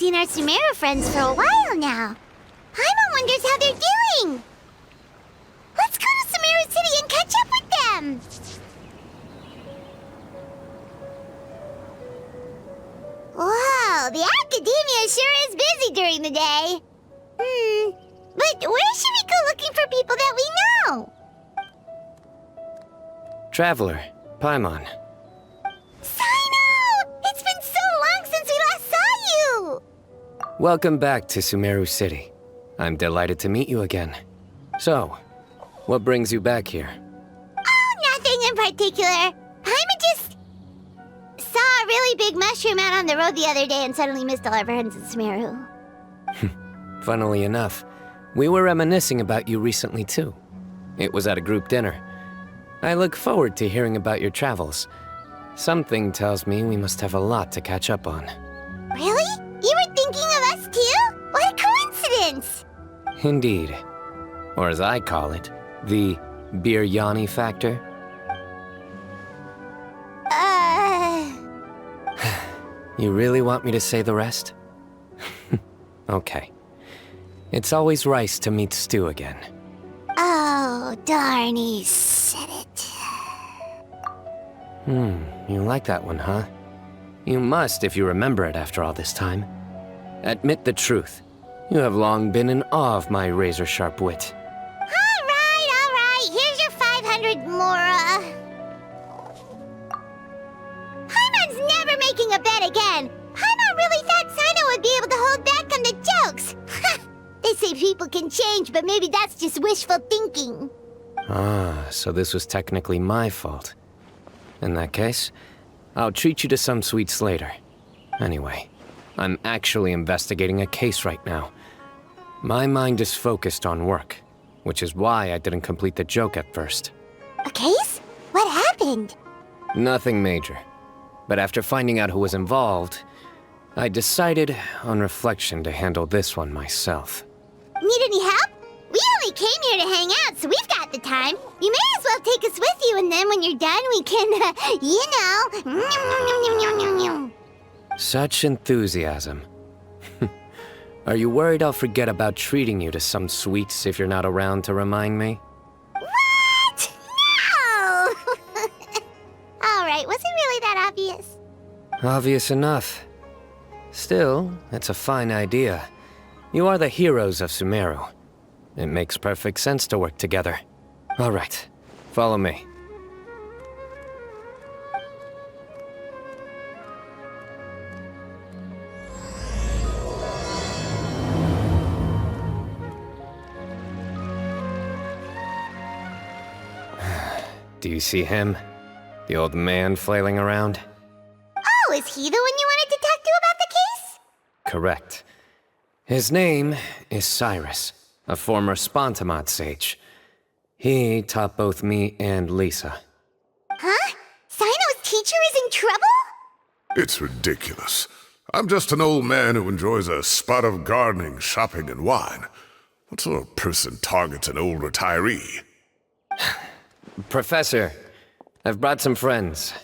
seen our Sumeru friends for a while now. Paimon wonders how they're doing. Let's go to Sumeru City and catch up with them. Whoa, the academia sure is busy during the day. But where should we go looking for people that we know? Traveler, Paimon. Cyno! It's been so long since we last saw you! Welcome back to Sumeru City. I'm delighted to meet you again. So, what brings you back here? Oh, nothing in particular. Paimon just saw a really big mushroom out on the road the other day and suddenly missed all our friends in Sumeru. Funnily enough, we were reminiscing about you recently too. It was at a group dinner. I look forward to hearing about your travels. Something tells me we must have a lot to catch up on. Really? You were thinking of us too? What a coincidence! Indeed. Or as I call it, the biryani factor. You really want me to say the rest? Okay. It's always rice to meet stew again. Oh, darn, he said it. You like that one, huh? You must if you remember it after all this time. Admit the truth. You have long been in awe of my razor-sharp wit. All right. Here's your 500 Mora. Paimon's never making a bet again. Paimon really thought Cyno would be able to hold back on the jokes. They say people can change, but maybe that's just wishful thinking. Ah, so this was technically my fault. In that case, I'll treat you to some sweets later. Anyway, I'm actually investigating a case right now. My mind is focused on work, which is why I didn't complete the joke at first. A case? What happened? Nothing major. But after finding out who was involved, I decided, on reflection, to handle this one myself. Need any help? We only came here to hang out, so we've got the time. You may as well take us with you, and then when you're done, we can, you know... Such enthusiasm. Are you worried I'll forget about treating you to some sweets if you're not around to remind me? What? No! All right, was it really that obvious? Obvious enough. Still, it's a fine idea. You are the heroes of Sumeru. It makes perfect sense to work together. All right, follow me. Do you see him? The old man flailing around? Oh, is he the one you wanted to talk to about the case? Correct. His name is Cyrus, a former Spontamod sage. He taught both me and Lisa. Huh? Cyno's teacher is in trouble? It's ridiculous. I'm just an old man who enjoys a spot of gardening, shopping, and wine. What sort of person targets an old retiree? Professor, I've brought some friends.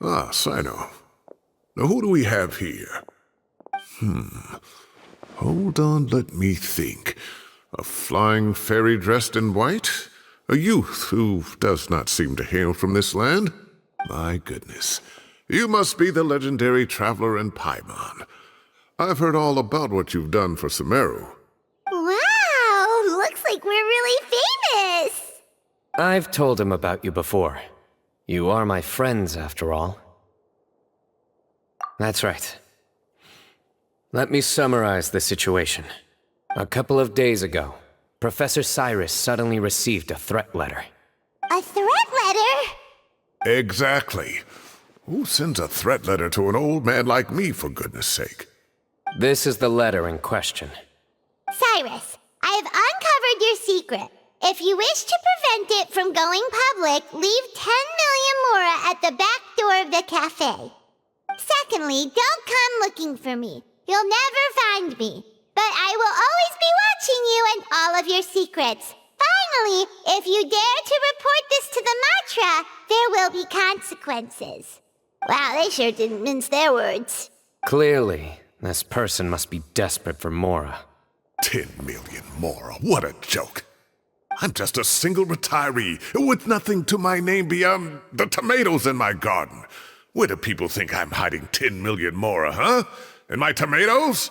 Ah, Cyno. Now who do we have here? Hold on, let me think. A flying fairy dressed in white? A youth who does not seem to hail from this land? My goodness. You must be the legendary traveler in Paimon. I've heard all about what you've done for Sumeru. Wow, looks like we're really famous. I've told him about you before. You are my friends, after all. That's right. Let me summarize the situation. A couple of days ago, Professor Cyrus suddenly received a threat letter. A threat letter? Exactly. Who sends a threat letter to an old man like me, for goodness sake? This is the letter in question. Cyrus, I have uncovered your secret. If you wish to prevent it from going public, leave 10 million Mora at the back door of the cafe. Secondly, don't come looking for me. You'll never find me. But I will always be watching you and all of your secrets. Finally, if you dare to report this to the Matra, there will be consequences. Wow, they sure didn't mince their words. Clearly, this person must be desperate for Mora. 10 million more. What a joke. I'm just a single retiree with nothing to my name beyond the tomatoes in my garden. Where do people think I'm hiding 10 million more, huh? In my tomatoes?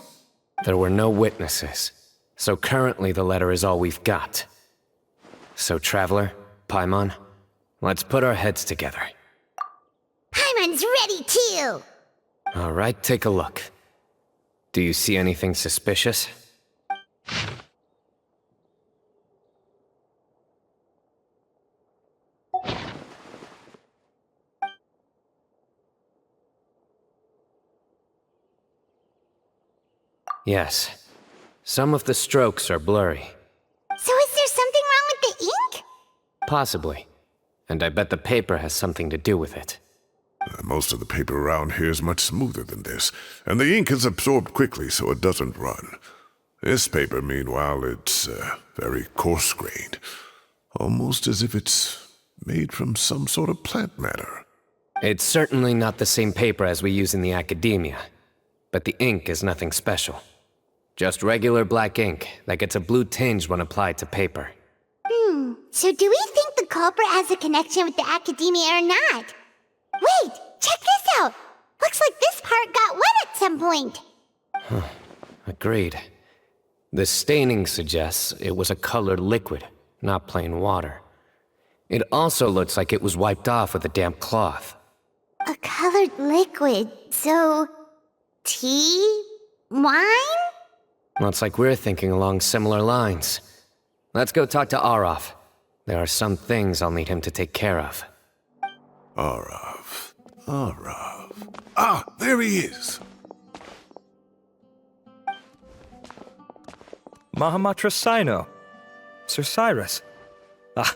There were no witnesses, so currently the letter is all we've got. So, Traveler, Paimon, let's put our heads together. Paimon's ready too! All right, take a look. Do you see anything suspicious? Yes. Some of the strokes are blurry. So is there something wrong with the ink? Possibly. And I bet the paper has something to do with it. Most of the paper around here is much smoother than this, and the ink is absorbed quickly so it doesn't run. This paper, meanwhile, it's very coarse-grained. Almost as if it's made from some sort of plant matter. It's certainly not the same paper as we use in the academia, but the ink is nothing special. Just regular black ink that gets a blue tinge when applied to paper. So do we think the culprit has a connection with the academia or not? Wait, check this out! Looks like this part got wet at some point. Agreed. The staining suggests it was a colored liquid, not plain water. It also looks like it was wiped off with a damp cloth. A colored liquid, so... tea? Wine? Looks like we're thinking along similar lines. Let's go talk to Arav. There are some things I'll need him to take care of. Arav. Ah, there he is. Mahamatra Cyno. Sir Cyrus. Ah,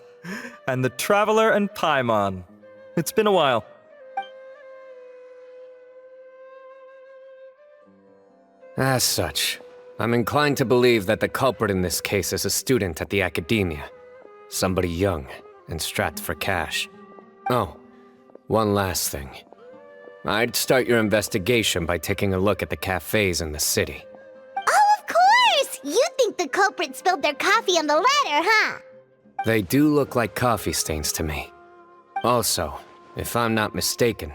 and the Traveler and Paimon. It's been a while. As such, I'm inclined to believe that the culprit in this case is a student at the academia. Somebody young and strapped for cash. Oh, one last thing. I'd start your investigation by taking a look at the cafes in the city. Oh, of course! You think the culprit spilled their coffee on the ladder, huh? They do look like coffee stains to me. Also, if I'm not mistaken,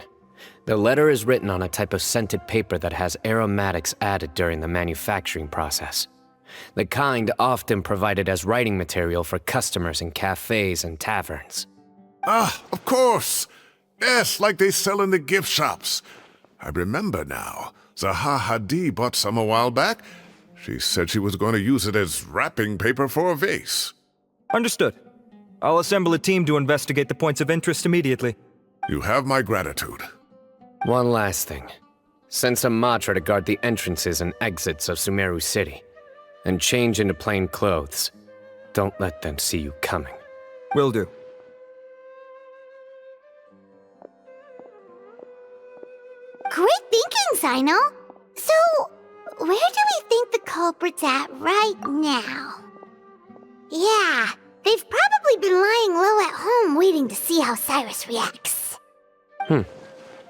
the letter is written on a type of scented paper that has aromatics added during the manufacturing process. The kind often provided as writing material for customers in cafes and taverns. Ah, of course. Yes, like they sell in the gift shops. I remember now. Zaha Hadid bought some a while back. She said she was going to use it as wrapping paper for a vase. Understood. I'll assemble a team to investigate the points of interest immediately. You have my gratitude. One last thing. Send some Matra to guard the entrances and exits of Sumeru City. And change into plain clothes. Don't let them see you coming. Will do. Great thinking, Cyno. So, where do we think the culprit's at right now? Yeah, they've probably been lying low at home waiting to see how Cyrus reacts.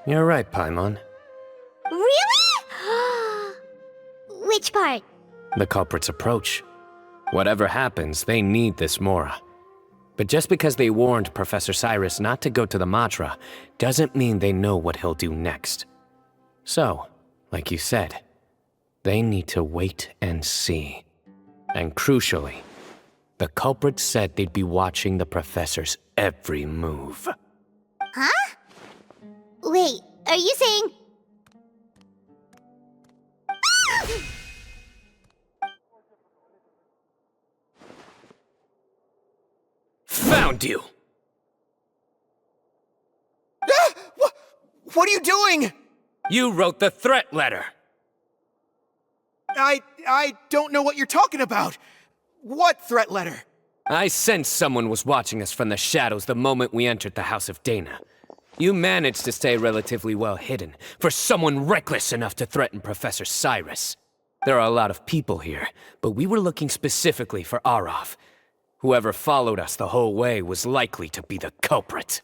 You're right, Paimon. Really? Which part? The culprit's approach. Whatever happens, they need this Mora. But just because they warned Professor Cyrus not to go to the Matra, doesn't mean they know what he'll do next. So, like you said, they need to wait and see. And crucially, the culprit said they'd be watching the Professor's every move. Huh? Wait, are you saying... Found you! What are you doing? You wrote the threat letter! I don't know what you're talking about. What threat letter? I sensed someone was watching us from the shadows the moment we entered the House of Dana. You managed to stay relatively well hidden for someone reckless enough to threaten Professor Cyrus. There are a lot of people here, but we were looking specifically for Arav. Whoever followed us the whole way was likely to be the culprit.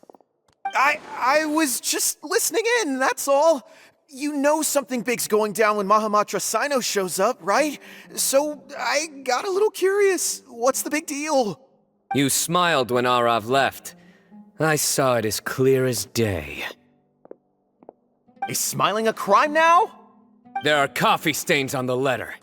I was just listening in, that's all. You know something big's going down when Mahamatra Cyno shows up, right? So I got a little curious. What's the big deal? You smiled when Arav left. I saw it as clear as day. Is smiling a crime now? There are coffee stains on the letter.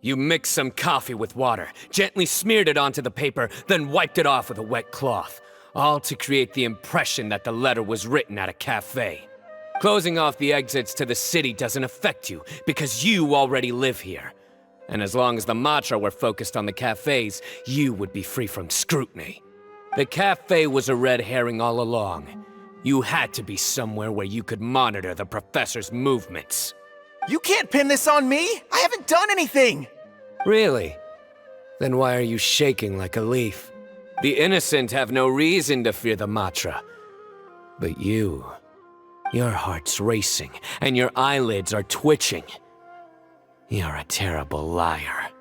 You mixed some coffee with water, gently smeared it onto the paper, then wiped it off with a wet cloth, all to create the impression that the letter was written at a cafe. Closing off the exits to the city doesn't affect you, because you already live here. And as long as the Matra were focused on the cafes, you would be free from scrutiny. The cafe was a red herring all along. You had to be somewhere where you could monitor the professor's movements. You can't pin this on me! I haven't done anything! Really? Then why are you shaking like a leaf? The innocent have no reason to fear the Matra. But you... your heart's racing, and your eyelids are twitching. You're a terrible liar.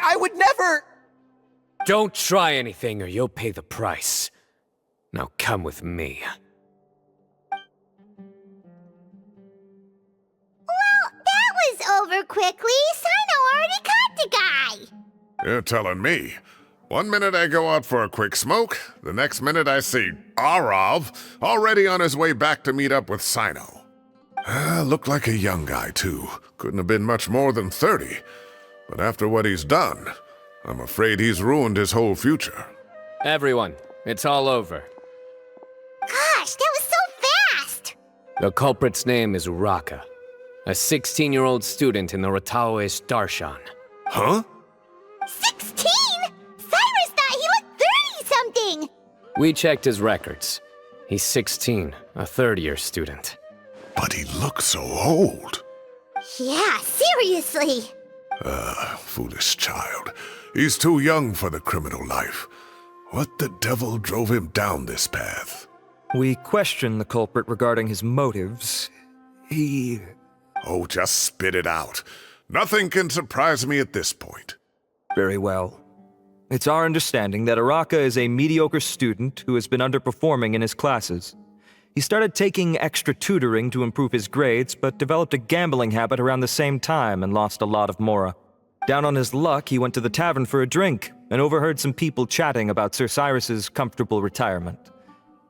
I would never... Don't try anything or you'll pay the price. Now come with me. Well, that was over quickly. Cyno already caught the guy. You're telling me. One minute I go out for a quick smoke, the next minute I see Arav already on his way back to meet up with Cyno. Looked like a young guy, too. Couldn't have been much more than 30. But after what he's done, I'm afraid he's ruined his whole future. Everyone, it's all over. Gosh, that was so fast! The culprit's name is Uraka, a 16-year-old student in the Rataoist Darshan. Huh? 16? Cyrus thought he looked 30-something! We checked his records. He's 16, a third-year student. But he looks so old. Yeah, seriously. Foolish child. He's too young for the criminal life. What the devil drove him down this path? We questioned the culprit regarding his motives. Oh, just spit it out. Nothing can surprise me at this point. Very well. It's our understanding that Araka is a mediocre student who has been underperforming in his classes. He started taking extra tutoring to improve his grades, but developed a gambling habit around the same time and lost a lot of mora. Down on his luck, he went to the tavern for a drink and overheard some people chatting about Sir Cyrus's comfortable retirement.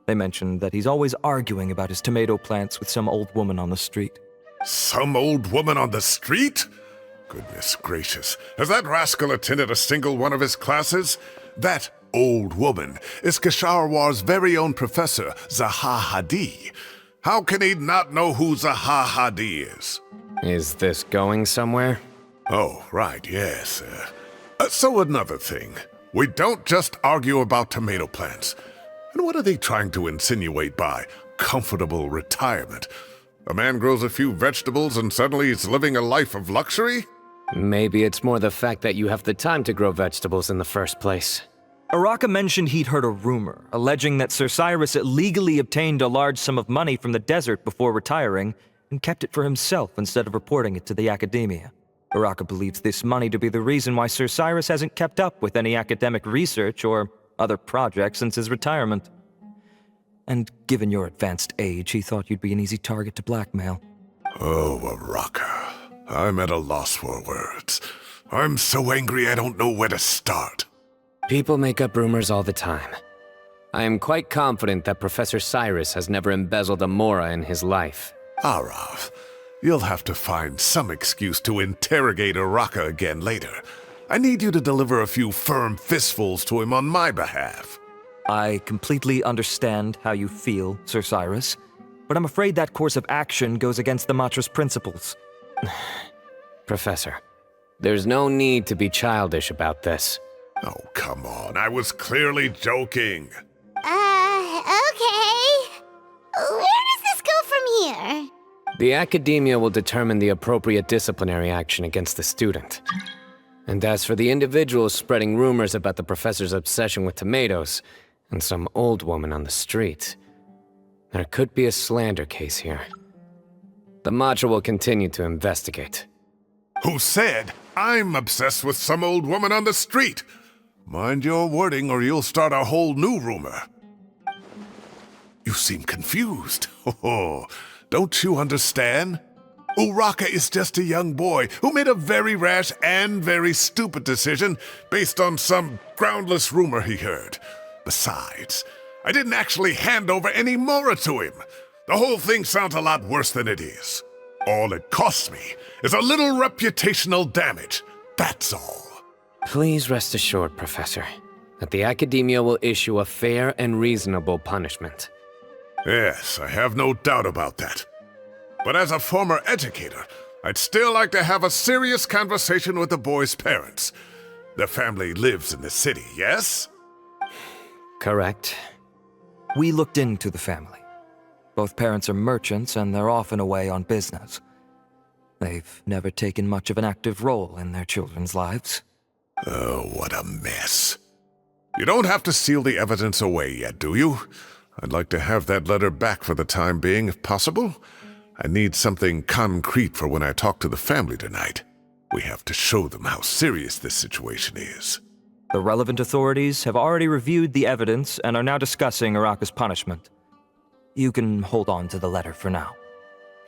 They mentioned that he's always arguing about his tomato plants with some old woman on the street. Some old woman on the street? Goodness gracious, has that rascal attended a single one of his classes? That old woman is Kasharwar's very own professor, Zaha Hadi. How can he not know who Zaha Hadi is? Is this going somewhere? Oh, right, yes. So another thing. We don't just argue about tomato plants. And what are they trying to insinuate by comfortable retirement? A man grows a few vegetables and suddenly he's living a life of luxury? Maybe it's more the fact that you have the time to grow vegetables in the first place. Araka mentioned he'd heard a rumor, alleging that Sir Cyrus illegally obtained a large sum of money from the desert before retiring, and kept it for himself instead of reporting it to the academia. Araka believes this money to be the reason why Sir Cyrus hasn't kept up with any academic research or other projects since his retirement. And given your advanced age, he thought you'd be an easy target to blackmail. Oh, Araka. I'm at a loss for words. I'm so angry I don't know where to start. People make up rumors all the time. I am quite confident that Professor Cyrus has never embezzled a mora in his life. Arav, you'll have to find some excuse to interrogate Araka again later. I need you to deliver a few firm fistfuls to him on my behalf. I completely understand how you feel, Sir Cyrus, but I'm afraid that course of action goes against the Matra's principles. Professor, there's no need to be childish about this. Oh, come on. I was clearly joking. Okay. Where does this go from here? The academia will determine the appropriate disciplinary action against the student. And as for the individuals spreading rumors about the professor's obsession with tomatoes and some old woman on the street, there could be a slander case here. The Matra will continue to investigate. Who said I'm obsessed with some old woman on the street? Mind your wording or you'll start a whole new rumor. You seem confused. Oh, don't you understand? Uraka is just a young boy who made a very rash and very stupid decision based on some groundless rumor he heard. Besides, I didn't actually hand over any Mora to him. The whole thing sounds a lot worse than it is. All it costs me is a little reputational damage. That's all. Please rest assured, Professor, that the Academia will issue a fair and reasonable punishment. Yes, I have no doubt about that. But as a former educator, I'd still like to have a serious conversation with the boy's parents. Their family lives in the city, yes? Correct. We looked into the family. Both parents are merchants and they're often away on business. They've never taken much of an active role in their children's lives. Oh, what a mess. You don't have to seal the evidence away yet, do you? I'd like to have that letter back for the time being, if possible. I need something concrete for when I talk to the family tonight. We have to show them how serious this situation is. The relevant authorities have already reviewed the evidence and are now discussing Uraka's punishment. You can hold on to the letter for now.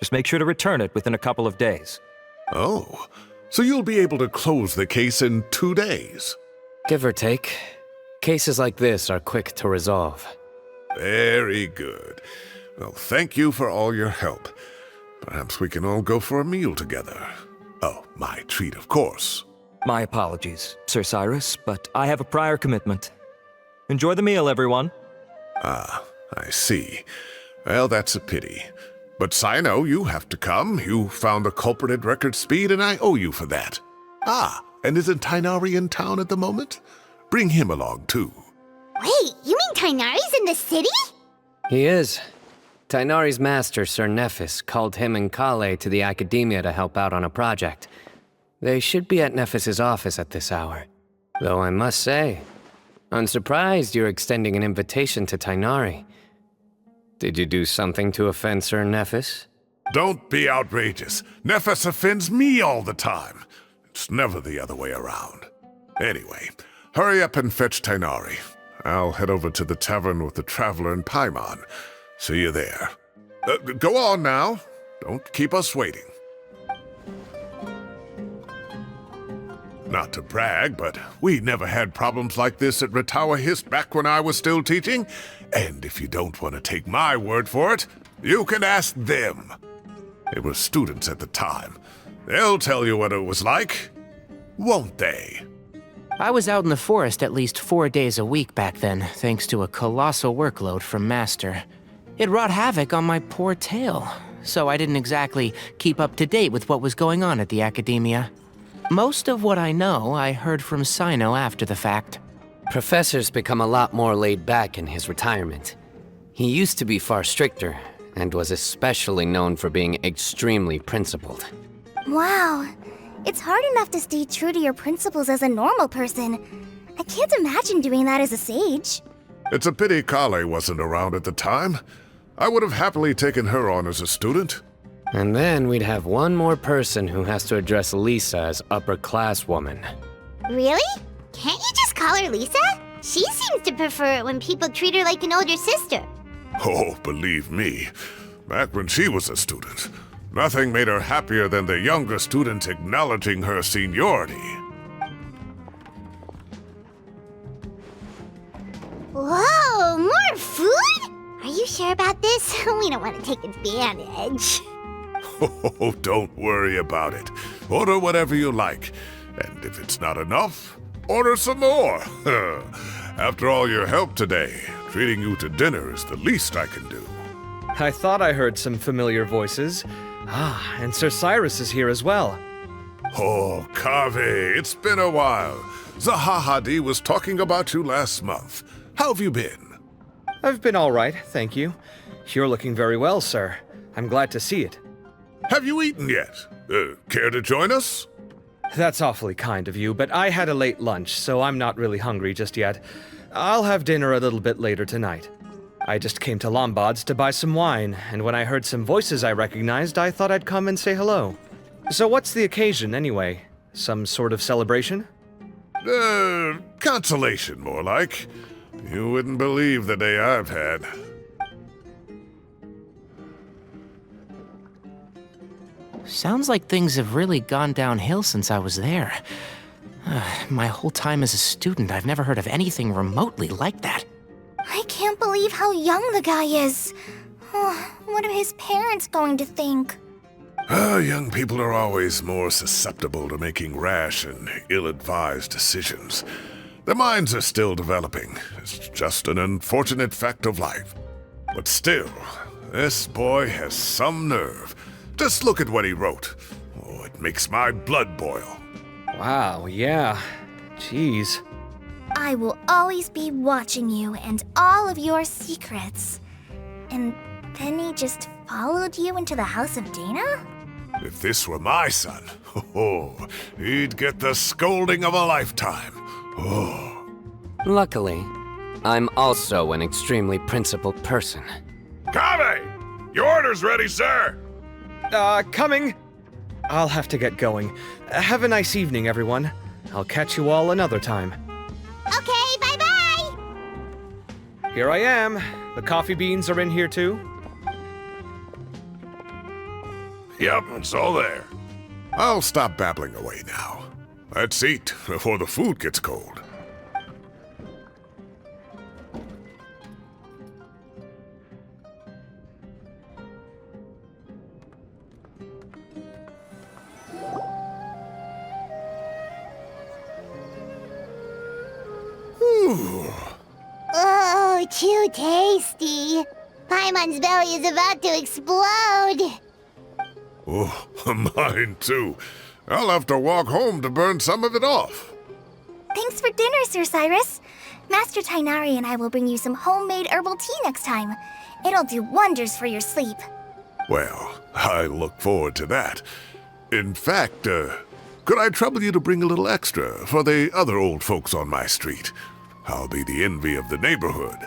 Just make sure to return it within a couple of days. Oh, so you'll be able to close the case in 2 days? Give or take. Cases like this are quick to resolve. Very good. Well, thank you for all your help. Perhaps we can all go for a meal together. Oh, my treat, of course. My apologies, Sir Cyrus, but I have a prior commitment. Enjoy the meal, everyone. Ah, I see. Well, that's a pity. But Cyno, you have to come. You found the culprit at record speed, and I owe you for that. Ah, and isn't Tighnari in town at the moment? Bring him along, too. Wait, you mean Tighnari's in the city? He is. Tighnari's master, Sir Nephis, called him and Kale to the Academia to help out on a project. They should be at Nephis's office at this hour. Though I must say, I'm surprised you're extending an invitation to Tighnari. Did you do something to offend Sir Nephis? Don't be outrageous. Nephis offends me all the time. It's never the other way around. Anyway, hurry up and fetch Tighnari. I'll head over to the tavern with the Traveler and Paimon. See you there. Go on now. Don't keep us waiting. Not to brag, but we never had problems like this at Ratawa Hist back when I was still teaching. And if you don't want to take my word for it, you can ask them. They were students at the time. They'll tell you what it was like, won't they? I was out in the forest at least 4 days a week back then, thanks to a colossal workload from Master. It wrought havoc on my poor tail, so I didn't exactly keep up to date with what was going on at the Academia. Most of what I know, I heard from Cyno after the fact. Professor's become a lot more laid back in his retirement. He used to be far stricter, and was especially known for being extremely principled. Wow. It's hard enough to stay true to your principles as a normal person. I can't imagine doing that as a sage. It's a pity Kale wasn't around at the time. I would have happily taken her on as a student. And then we'd have one more person who has to address Lisa as upper-class woman. Really? Can't you just call her Lisa? She seems to prefer it when people treat her like an older sister. Oh, believe me, back when she was a student, nothing made her happier than the younger students acknowledging her seniority. Whoa, more food? Are you sure about this? We don't want to take advantage. Oh, don't worry about it. Order whatever you like. And if it's not enough, order some more. After all your help today, treating you to dinner is the least I can do. I thought I heard some familiar voices. Ah, and Sir Cyrus is here as well. Oh, Kave, it's been a while. Zahahadi was talking about you last month. How have you been? I've been all right, thank you. You're looking very well, sir. I'm glad to see it. Have you eaten yet? Care to join us? That's awfully kind of you, but I had a late lunch, so I'm not really hungry just yet. I'll have dinner a little bit later tonight. I just came to Lombard's to buy some wine, and when I heard some voices I recognized, I thought I'd come and say hello. So what's the occasion, anyway? Some sort of celebration? Consolation, more like. You wouldn't believe the day I've had. Sounds like things have really gone downhill since I was there. My whole time as a student, I've never heard of anything remotely like that. I can't believe how young the guy is. What are his parents going to think? Young people are always more susceptible to making rash and ill-advised decisions. Their minds are still developing. It's just an unfortunate fact of life. But still, this boy has some nerve. Just look at what he wrote. Oh, it makes my blood boil. Wow, yeah. Jeez. I will always be watching you and all of your secrets. And then he just followed you into the house of Dana? If this were my son, he'd get the scolding of a lifetime. Oh. Luckily, I'm also an extremely principled person. Kave! Your order's ready, sir! Coming. I'll have to get going. Have a nice evening, everyone. I'll catch you all another time. Okay, bye-bye! Here I am. The coffee beans are in here too. Yep, it's all there. I'll stop babbling away now. Let's eat before the food gets cold. Oh, too tasty. Paimon's belly is about to explode. Oh, mine too. I'll have to walk home to burn some of it off. Thanks for dinner, Sir Cyrus. Master Tainari and I will bring you some homemade herbal tea next time. It'll do wonders for your sleep. Well, I look forward to that. In fact, could I trouble you to bring a little extra for the other old folks on my street? I'll be the envy of the neighborhood.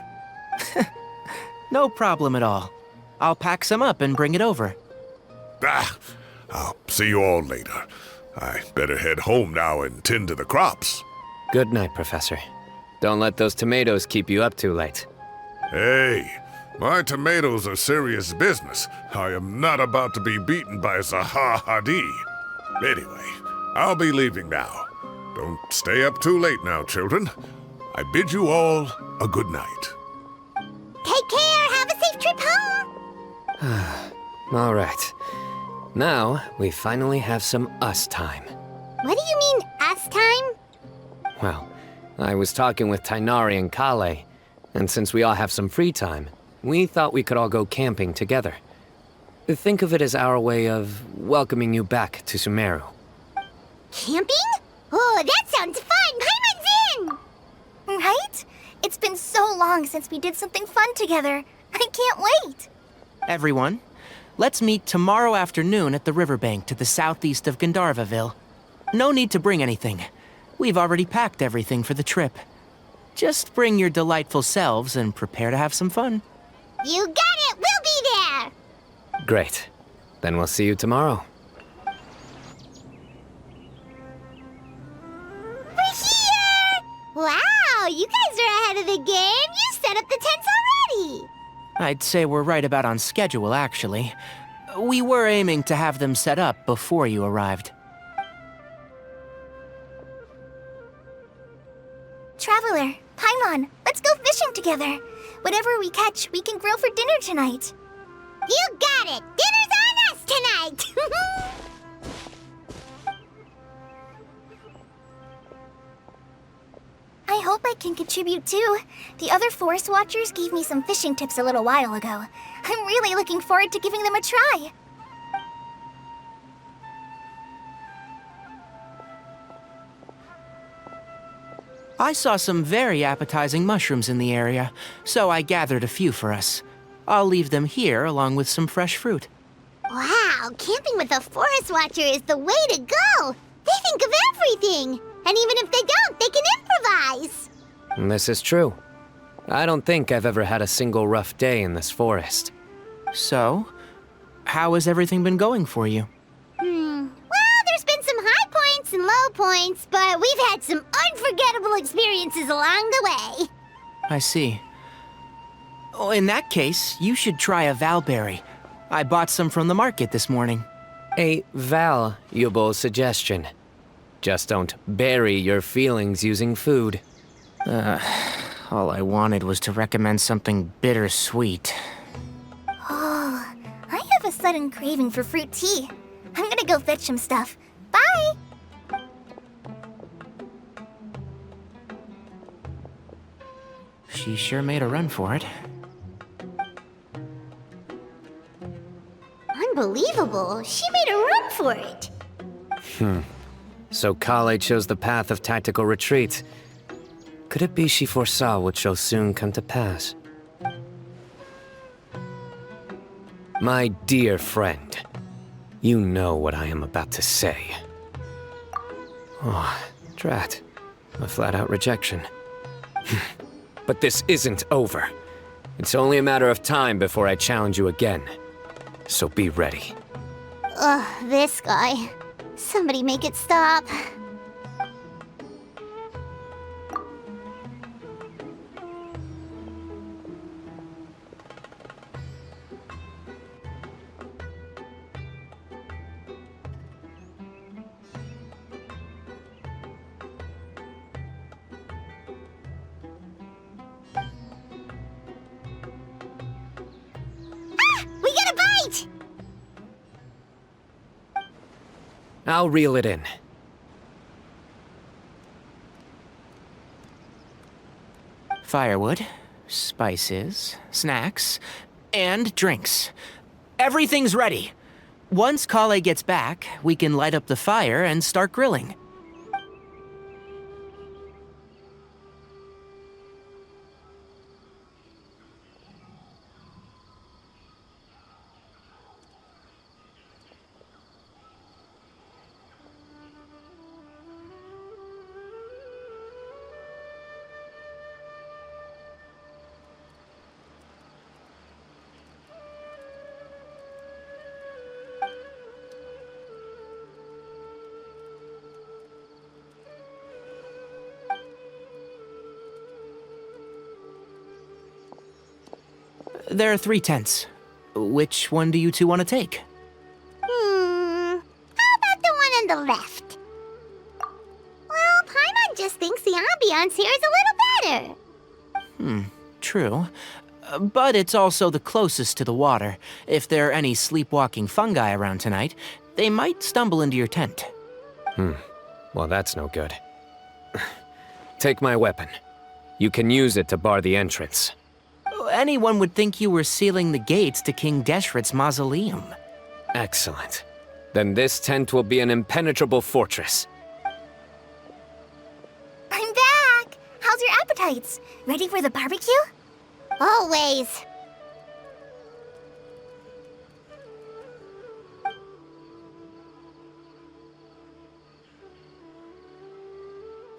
No problem at all. I'll pack some up and bring it over. I'll see you all later. I better head home now and tend to the crops. Good night, Professor. Don't let those tomatoes keep you up too late. Hey, my tomatoes are serious business. I am not about to be beaten by Zaha Hadid. Anyway, I'll be leaving now. Don't stay up too late now, children. I bid you all a good night. Take care, have a safe trip home. All right. Now, we finally have some us time. What do you mean, us time? Well, I was talking with Tainari and Kale, and since we all have some free time, we thought we could all go camping together. Think of it as our way of welcoming you back to Sumeru. Camping? Oh, that sounds fun! Paimon's in! Right? It's been so long since we did something fun together. I can't wait. Everyone, let's meet tomorrow afternoon at the riverbank to the southeast of Gandharvaville. No need to bring anything. We've already packed everything for the trip. Just bring your delightful selves and prepare to have some fun. You got it! We'll be there! Great. Then we'll see you tomorrow. We're here! Wow, you guys are ahead of the game! You set up the tents already! I'd say we're right about on schedule, actually. We were aiming to have them set up before you arrived. Traveler, Paimon, let's go fishing together. Whatever we catch, we can grill for dinner tonight. You got it! Dinner's on us tonight! I hope I can contribute too. The other forest watchers gave me some fishing tips a little while ago. I'm really looking forward to giving them a try. I saw some very appetizing mushrooms in the area, so I gathered a few for us. I'll leave them here along with some fresh fruit. Wow, camping with a forest watcher is the way to go! They think of everything! And even if they don't, they can improvise! This is true. I don't think I've ever had a single rough day in this forest. So, how has everything been going for you? Well, there's been some high points and low points, but we've had some unforgettable experiences along the way. I see. Oh, in that case, you should try a valberry. I bought some from the market this morning. A valuable suggestion. Just don't bury your feelings using food. All I wanted was to recommend something bittersweet. Oh, I have a sudden craving for fruit tea. I'm gonna go fetch some stuff. Bye! She sure made a run for it. Unbelievable. She made a run for it. So Kale chose the path of tactical retreat. Could it be she foresaw what shall soon come to pass? My dear friend, you know what I am about to say. Oh, drat. A flat-out rejection. But this isn't over. It's only a matter of time before I challenge you again. So be ready. Ugh, this guy. Somebody make it stop. We got a bite! I'll reel it in. Firewood, spices, snacks, and drinks. Everything's ready. Once Kale gets back, we can light up the fire and start grilling. There are 3 tents. Which one do you two want to take? How about the one on the left? Well, Paimon just thinks the ambiance here is a little better. True. But it's also the closest to the water. If there are any sleepwalking fungi around tonight, they might stumble into your tent. Well, that's no good. Take my weapon. You can use it to bar the entrance. Anyone would think you were sealing the gates to King Deshret's mausoleum. Excellent. Then this tent will be an impenetrable fortress. I'm back! How's your appetites? Ready for the barbecue? Always.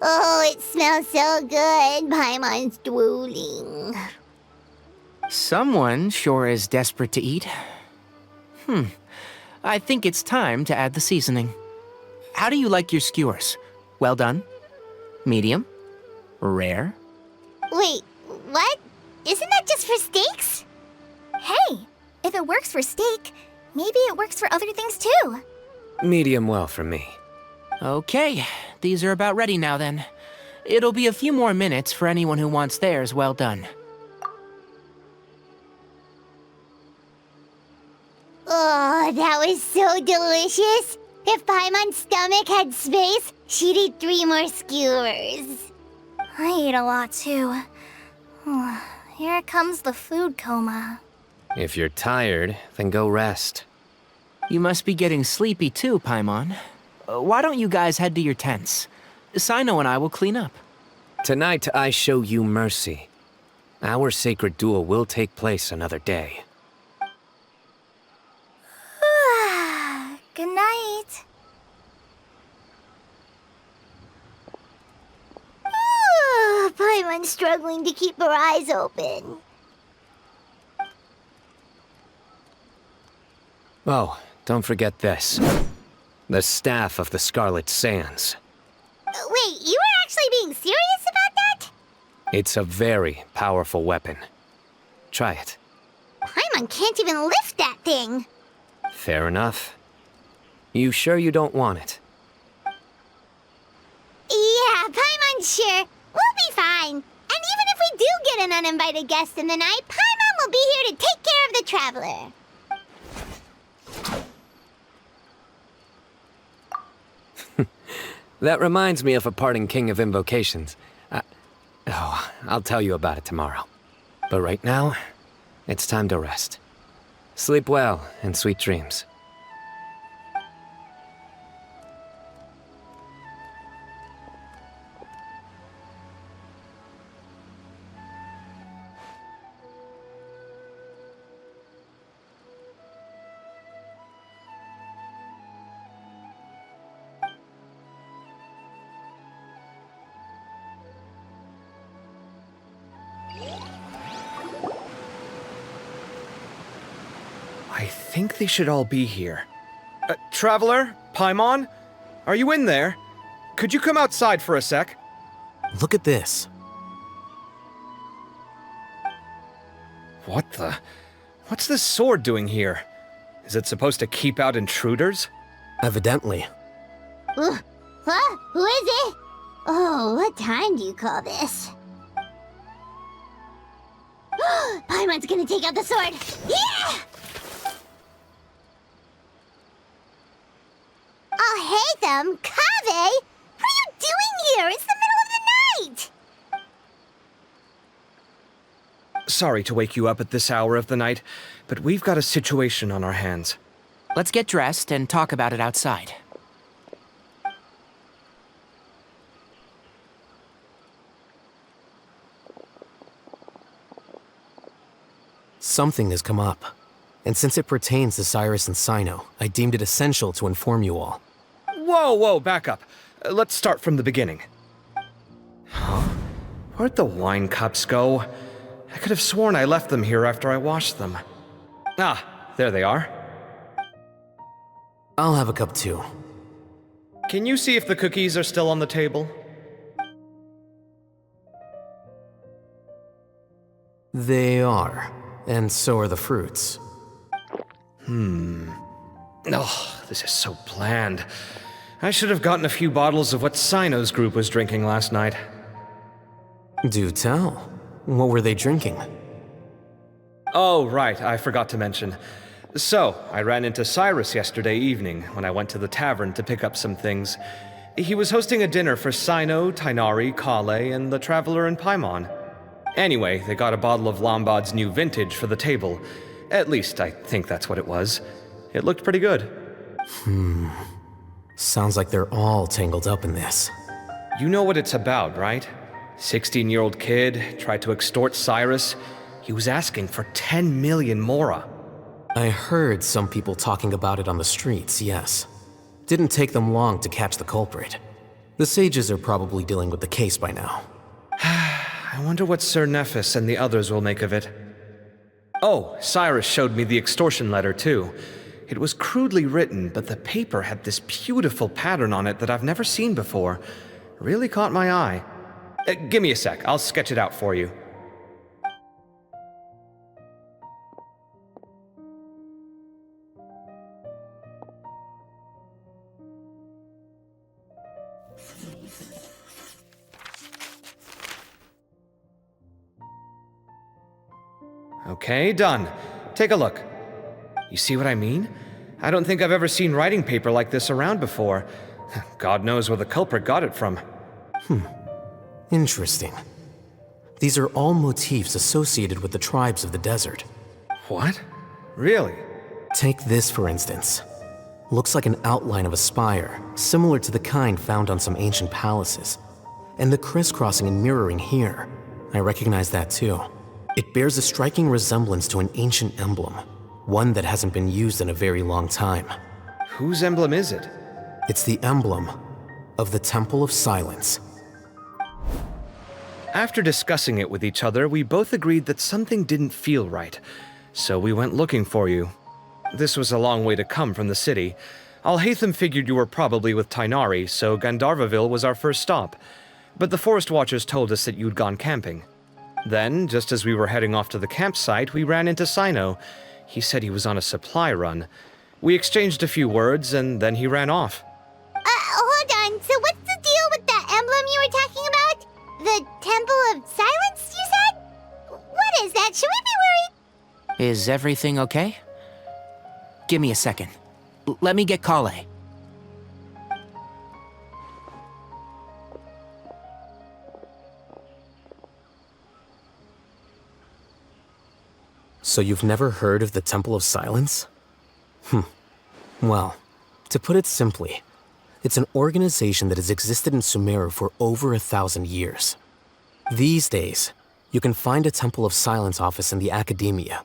Oh, it smells so good. Paimon's drooling. Someone sure is desperate to eat. I think it's time to add the seasoning. How do you like your skewers? Well done? Medium? Rare? Wait, what? Isn't that just for steaks? Hey, if it works for steak, maybe it works for other things too. Medium well for me. Okay, these are about ready now then. It'll be a few more minutes for anyone who wants theirs well done. Oh, that was so delicious. If Paimon's stomach had space, she'd eat 3 more skewers. I ate a lot too. Here comes the food coma. If you're tired, then go rest. You must be getting sleepy too, Paimon. Why don't you guys head to your tents? Cyno and I will clean up. Tonight, I show you mercy. Our sacred duel will take place another day. Good night. Paimon's struggling to keep her eyes open. Oh, don't forget this. The Staff of the Scarlet Sands. Wait, you were actually being serious about that? It's a very powerful weapon. Try it. Paimon can't even lift that thing. Fair enough. You sure you don't want it? Yeah, Paimon's sure. We'll be fine. And even if we do get an uninvited guest in the night, Paimon will be here to take care of the traveler. That reminds me of a parting king of invocations. I'll tell you about it tomorrow. But right now, it's time to rest. Sleep well and sweet dreams. I think they should all be here. Traveler? Paimon? Are you in there? Could you come outside for a sec? Look at this. What the? What's this sword doing here? Is it supposed to keep out intruders? Evidently. What? Who is it? Oh, what time do you call this? Paimon's gonna take out the sword. Yeah! Oh, hey them, Kave! What are you doing here? It's the middle of the night! Sorry to wake you up at this hour of the night, but we've got a situation on our hands. Let's get dressed and talk about it outside. Something has come up. And since it pertains to Cyrus and Cyno, I deemed it essential to inform you all. Whoa, back up. Let's start from the beginning. Huh? Where'd the wine cups go? I could have sworn I left them here after I washed them. Ah, there they are. I'll have a cup too. Can you see if the cookies are still on the table? They are. And so are the fruits. Oh, this is so bland. I should have gotten a few bottles of what Cyno's group was drinking last night. Do tell. What were they drinking? Oh, right, I forgot to mention. So, I ran into Cyrus yesterday evening when I went to the tavern to pick up some things. He was hosting a dinner for Cyno, Tighnari, Kale, and the Traveler and Paimon. Anyway, they got a bottle of Lombard's new vintage for the table. At least, I think that's what it was. It looked pretty good. Sounds like they're all tangled up in this. You know what it's about, right? 16-year-old kid tried to extort Cyrus. He was asking for 10 million mora. I heard some people talking about it on the streets, yes. Didn't take them long to catch the culprit. The sages are probably dealing with the case by now. I wonder what Sir Nephis and the others will make of it. Oh, Cyrus showed me the extortion letter, too. It was crudely written, but the paper had this beautiful pattern on it that I've never seen before. Really caught my eye. Give me a sec, I'll sketch it out for you. Okay, done. Take a look. You see what I mean? I don't think I've ever seen writing paper like this around before. God knows where the culprit got it from. Interesting. These are all motifs associated with the tribes of the desert. What? Really? Take this, for instance. Looks like an outline of a spire, similar to the kind found on some ancient palaces. And the crisscrossing and mirroring here. I recognize that too. It bears a striking resemblance to an ancient emblem, one that hasn't been used in a very long time. Whose emblem is it? It's the emblem of the Temple of Silence. After discussing it with each other, we both agreed that something didn't feel right, so we went looking for you. This was a long way to come from the city. Alhaitham figured you were probably with Tighnari, so Gandharvaville was our first stop. But the Forest Watchers told us that you'd gone camping. Then, just as we were heading off to the campsite, we ran into Cyno. He said he was on a supply run. We exchanged a few words, and then he ran off. Hold on. So what's the deal with that emblem you were talking about? The Temple of Silence, you said? What is that? Should we be worried? Is everything okay? Give me a second. Let me get Kale. So you've never heard of the Temple of Silence? Well, to put it simply, it's an organization that has existed in Sumeru for over 1,000 years. These days, you can find a Temple of Silence office in the academia.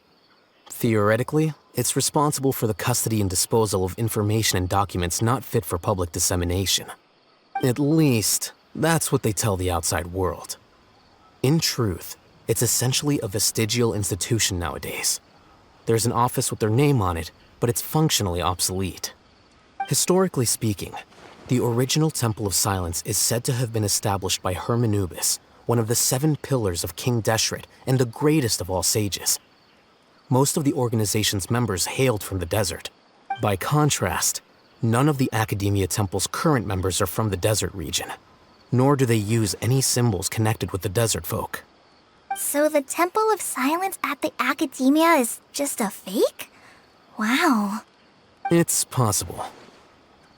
Theoretically, it's responsible for the custody and disposal of information and documents not fit for public dissemination. At least, that's what they tell the outside world. In truth, it's essentially a vestigial institution nowadays. There's an office with their name on it, but it's functionally obsolete. Historically speaking, the original Temple of Silence is said to have been established by Hermanubis, one of the 7 pillars of King Deshret and the greatest of all sages. Most of the organization's members hailed from the desert. By contrast, none of the Academia Temple's current members are from the desert region, nor do they use any symbols connected with the desert folk. So the Temple of Silence at the Academia is just a fake? Wow. It's possible.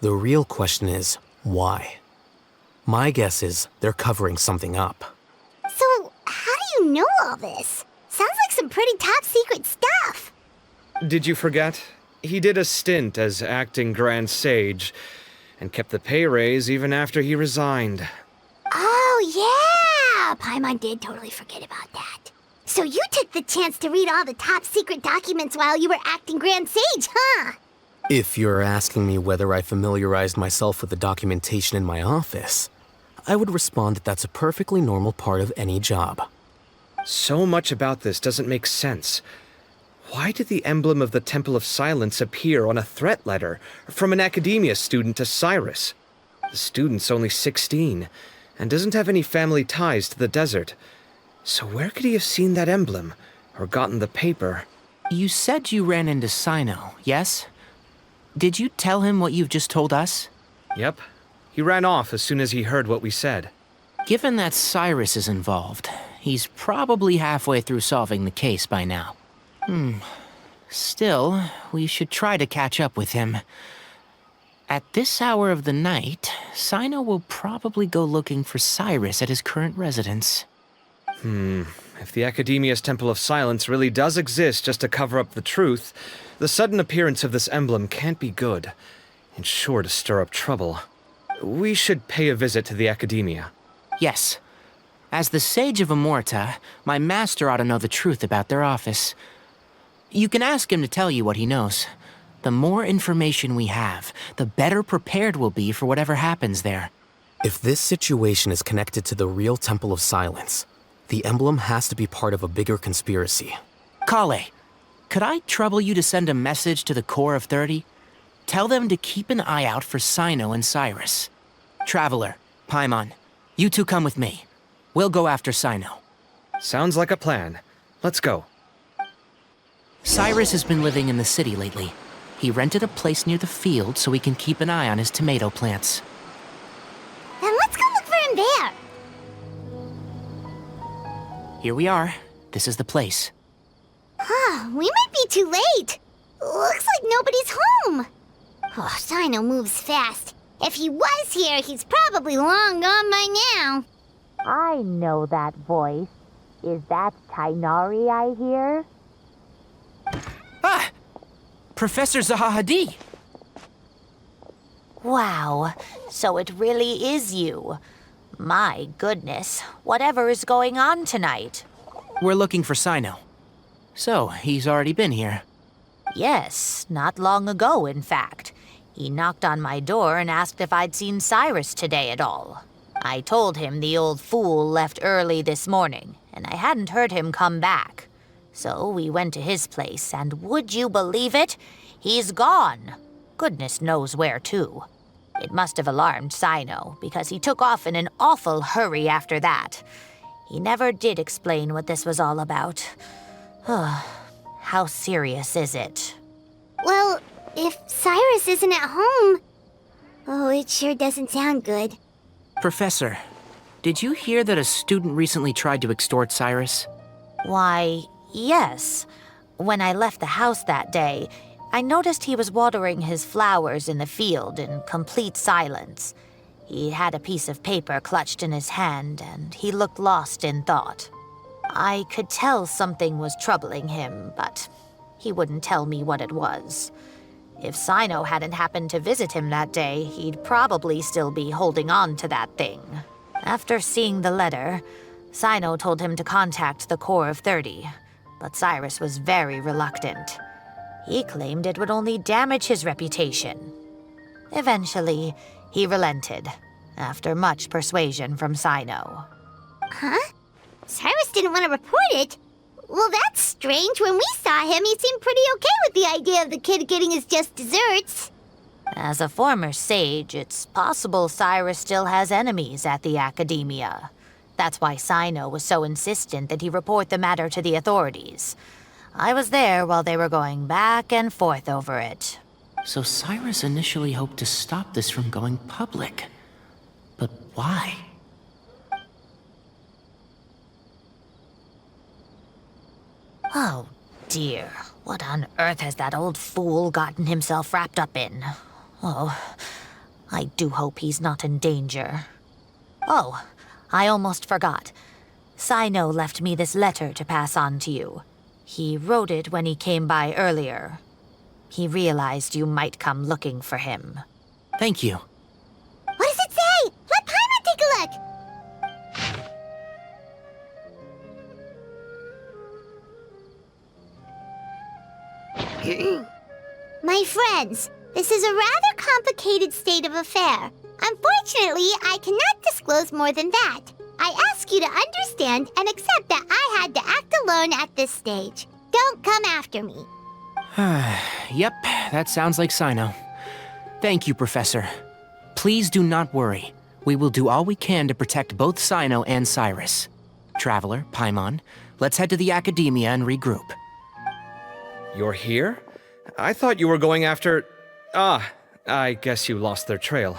The real question is, why? My guess is they're covering something up. So, how do you know all this? Sounds like some pretty top secret stuff. Did you forget? He did a stint as acting Grand Sage, and kept the pay raise even after he resigned. Oh, yeah! Paimon did totally forget about that. So you took the chance to read all the top secret documents while you were acting Grand Sage, huh? If you're asking me whether I familiarized myself with the documentation in my office, I would respond that that's a perfectly normal part of any job. So much about this doesn't make sense. Why did the emblem of the Temple of Silence appear on a threat letter from an Academia student to Cyrus? The student's only 16, and doesn't have any family ties to the desert. So where could he have seen that emblem, or gotten the paper? You said you ran into Cyno, yes? Did you tell him what you've just told us? Yep. He ran off as soon as he heard what we said. Given that Cyrus is involved, he's probably halfway through solving the case by now. Still, we should try to catch up with him. At this hour of the night, Cyno will probably go looking for Cyrus at his current residence. If the Academia's Temple of Silence really does exist just to cover up the truth, the sudden appearance of this emblem can't be good, and sure to stir up trouble. We should pay a visit to the Academia. Yes. As the Sage of Amorta, my master ought to know the truth about their office. You can ask him to tell you what he knows. The more information we have, the better prepared we'll be for whatever happens there. If this situation is connected to the real Temple of Silence, the emblem has to be part of a bigger conspiracy. Kale, could I trouble you to send a message to the Core of 30? Tell them to keep an eye out for Cyno and Cyrus. Traveler, Paimon, you two come with me. We'll go after Cyno. Sounds like a plan. Let's go. Cyrus has been living in the city lately. He rented a place near the field so he can keep an eye on his tomato plants. Then let's go look for him there. Here we are. This is the place. We might be too late. Looks like nobody's home. Oh, Cyno moves fast. If he was here, he's probably long gone by now. I know that voice. Is that Tainari I hear? Ah! Professor Zahahadi! Wow, so it really is you. My goodness, whatever is going on tonight? We're looking for Cyno. So, he's already been here. Yes, not long ago, in fact. He knocked on my door and asked if I'd seen Cyrus today at all. I told him the old fool left early this morning, and I hadn't heard him come back. So we went to his place, and would you believe it? He's gone. Goodness knows where to. It must have alarmed Cyno, because he took off in an awful hurry after that. He never did explain what this was all about. How serious is it? Well, if Cyrus isn't at home... Oh, it sure doesn't sound good. Professor, did you hear that a student recently tried to extort Cyrus? Why, yes. When I left the house that day, I noticed he was watering his flowers in the field in complete silence. He had a piece of paper clutched in his hand, and he looked lost in thought. I could tell something was troubling him, but he wouldn't tell me what it was. If Cyno hadn't happened to visit him that day, he'd probably still be holding on to that thing. After seeing the letter, Cyno told him to contact the Corps of 30, but Cyrus was very reluctant. He claimed it would only damage his reputation. Eventually, he relented, after much persuasion from Cyno. Huh? Cyrus didn't want to report it? Well, that's strange. When we saw him, he seemed pretty okay with the idea of the kid getting his just desserts. As a former sage, it's possible Cyrus still has enemies at the Academia. That's why Cyno was so insistent that he report the matter to the authorities. I was there while they were going back and forth over it. So Cyrus initially hoped to stop this from going public. But why? Oh, dear. What on earth has that old fool gotten himself wrapped up in? Oh, I do hope he's not in danger. Oh, I almost forgot. Cyno left me this letter to pass on to you. He wrote it when he came by earlier. He realized you might come looking for him. Thank you. What does it say? Let Paimon take a look. My friends, this is a rather complicated state of affair. Unfortunately, I cannot disclose more than that. I ask you to understand and accept that I had to act alone at this stage. Don't come after me. Yep, that sounds like Cyno. Thank you, Professor. Please do not worry. We will do all we can to protect both Cyno and Cyrus. Traveler, Paimon, let's head to the Academia and regroup. You're here? I thought you were going after... I guess you lost their trail.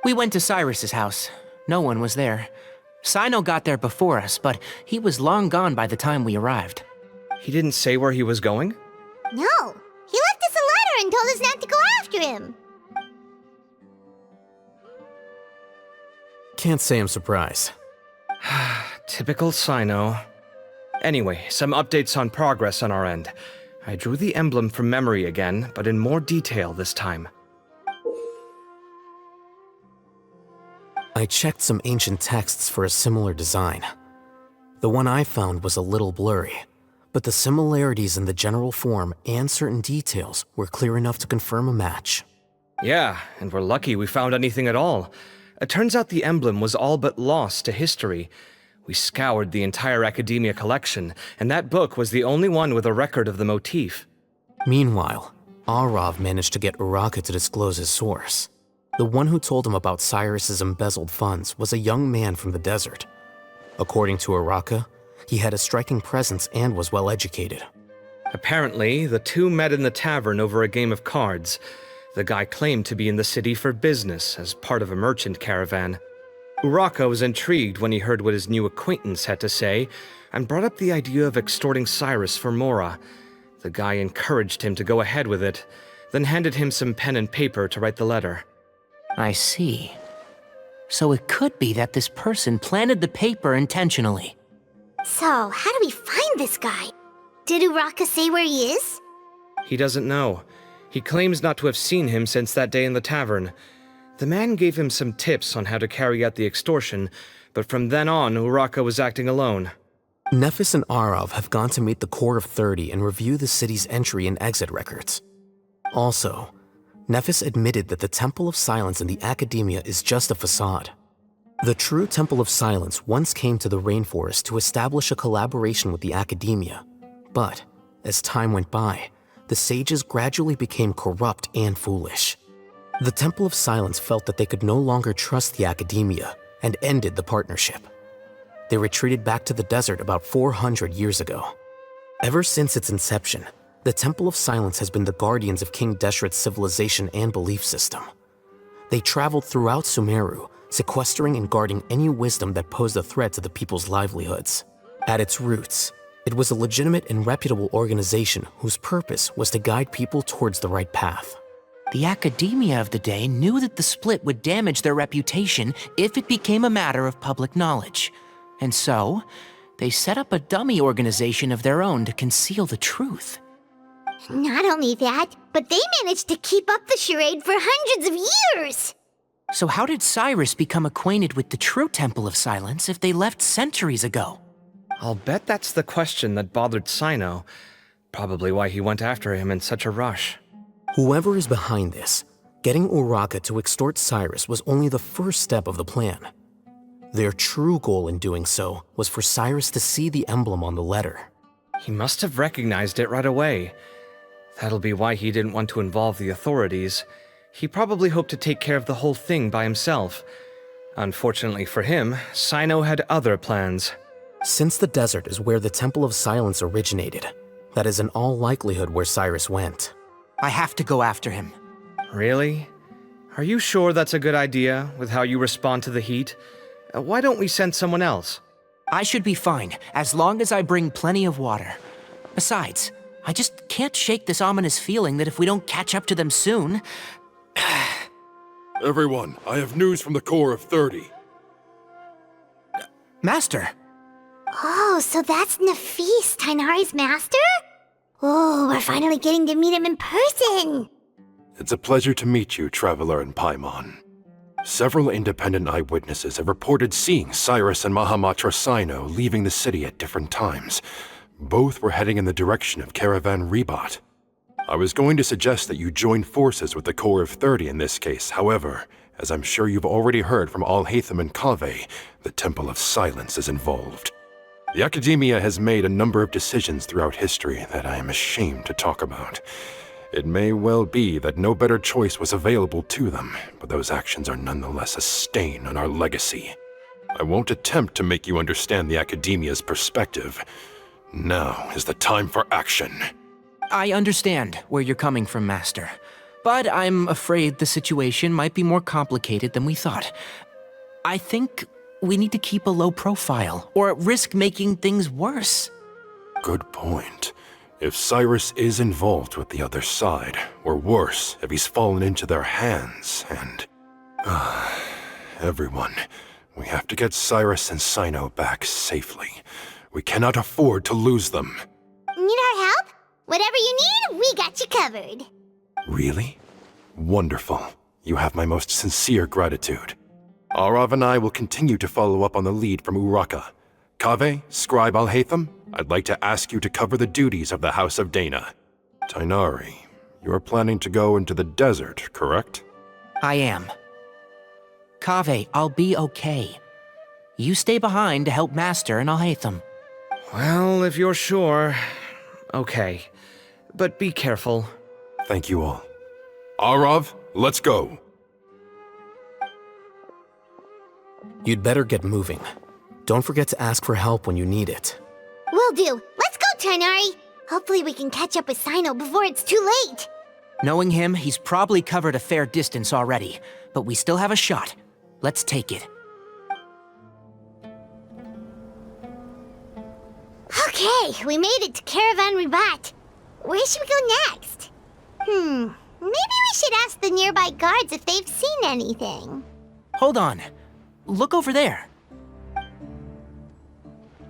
We went to Cyrus's house. No one was there. Cyno got there before us, but he was long gone by the time we arrived. He didn't say where he was going? No, he left us a letter and told us not to go after him. Can't say I'm surprised. Typical Cyno. Anyway, some updates on progress on our end. I drew the emblem from memory again, but in more detail this time. I checked some ancient texts for a similar design. The one I found was a little blurry, but the similarities in the general form and certain details were clear enough to confirm a match. Yeah, and we're lucky we found anything at all. It turns out the emblem was all but lost to history. We scoured the entire Academia collection, and that book was the only one with a record of the motif. Meanwhile, Arav managed to get Uraka to disclose his source. The one who told him about Cyrus's embezzled funds was a young man from the desert. According to Uraka, he had a striking presence and was well educated. Apparently, the two met in the tavern over a game of cards. The guy claimed to be in the city for business, as part of a merchant caravan. Uraka was intrigued when he heard what his new acquaintance had to say, and brought up the idea of extorting Cyrus for Mora. The guy encouraged him to go ahead with it, then handed him some pen and paper to write the letter. I see. So it could be that this person planted the paper intentionally. So, how do we find this guy? Did Uraka say where he is? He doesn't know. He claims not to have seen him since that day in the tavern. The man gave him some tips on how to carry out the extortion, but from then on, Uraka was acting alone. Nephis and Arav have gone to meet the Corps of 30 and review the city's entry and exit records. Also, Nephis admitted that the Temple of Silence in the Academia is just a facade. The true Temple of Silence once came to the rainforest to establish a collaboration with the Academia, but as time went by, the sages gradually became corrupt and foolish. The Temple of Silence felt that they could no longer trust the Academia and ended the partnership. They retreated back to the desert about 400 years ago. Ever since its inception, The Temple of Silence has been the guardians of King Deshret's civilization and belief system. They traveled throughout Sumeru, sequestering and guarding any wisdom that posed a threat to the people's livelihoods. At its roots, it was a legitimate and reputable organization whose purpose was to guide people towards the right path. The academia of the day knew that the split would damage their reputation if it became a matter of public knowledge. And so, they set up a dummy organization of their own to conceal the truth. Not only that, but they managed to keep up the charade for hundreds of years! So how did Cyrus become acquainted with the true Temple of Silence if they left centuries ago? I'll bet that's the question that bothered Cyno. Probably why he went after him in such a rush. Whoever is behind this, getting Uraka to extort Cyrus was only the first step of the plan. Their true goal in doing so was for Cyrus to see the emblem on the letter. He must have recognized it right away. That'll be why he didn't want to involve the authorities. He probably hoped to take care of the whole thing by himself. Unfortunately for him, Cyno had other plans. Since the desert is where the Temple of Silence originated, that is in all likelihood where Cyrus went. I have to go after him. Really? Are you sure that's a good idea, with how you respond to the heat? Why don't we send someone else? I should be fine, as long as I bring plenty of water. Besides, I just can't shake this ominous feeling that if we don't catch up to them soon... Everyone, I have news from the Core of 30. Master! Oh, so that's Nafis, Tighnari's master? Oh, we're finally getting to meet him in person! It's a pleasure to meet you, Traveler in Paimon. Several independent eyewitnesses have reported seeing Cyrus and Mahamatra Cyno leaving the city at different times. Both were heading in the direction of Caravan Ribat. I was going to suggest that you join forces with the Core of 30 in this case. However, as I'm sure you've already heard from Alhaitham and Kaveh, the Temple of Silence is involved. The Academia has made a number of decisions throughout history that I am ashamed to talk about. It may well be that no better choice was available to them, but those actions are nonetheless a stain on our legacy. I won't attempt to make you understand the Academia's perspective. Now is the time for action. I understand where you're coming from, Master. But I'm afraid the situation might be more complicated than we thought. I think we need to keep a low profile, or risk making things worse. Good point. If Cyrus is involved with the other side, or worse, if he's fallen into their hands, and... everyone, we have to get Cyrus and Cyno back safely. We cannot afford to lose them. Need our help? Whatever you need, we got you covered. Really? Wonderful. You have my most sincere gratitude. Arav and I will continue to follow up on the lead from Uraka. Kaveh, Scribe Alhaitham, I'd like to ask you to cover the duties of the House of Dana. Tighnari, you are planning to go into the desert, correct? I am. Kaveh, I'll be okay. You stay behind to help Master and Alhaitham. Well, if you're sure... Okay. But be careful. Thank you all. Arav, let's go. You'd better get moving. Don't forget to ask for help when you need it. Will do. Let's go, Tighnari. Hopefully we can catch up with Cyno before it's too late. Knowing him, he's probably covered a fair distance already, but we still have a shot. Let's take it. Okay, we made it to Caravan Ribat. Where should we go next? Maybe we should ask the nearby guards if they've seen anything. Hold on. Look over there.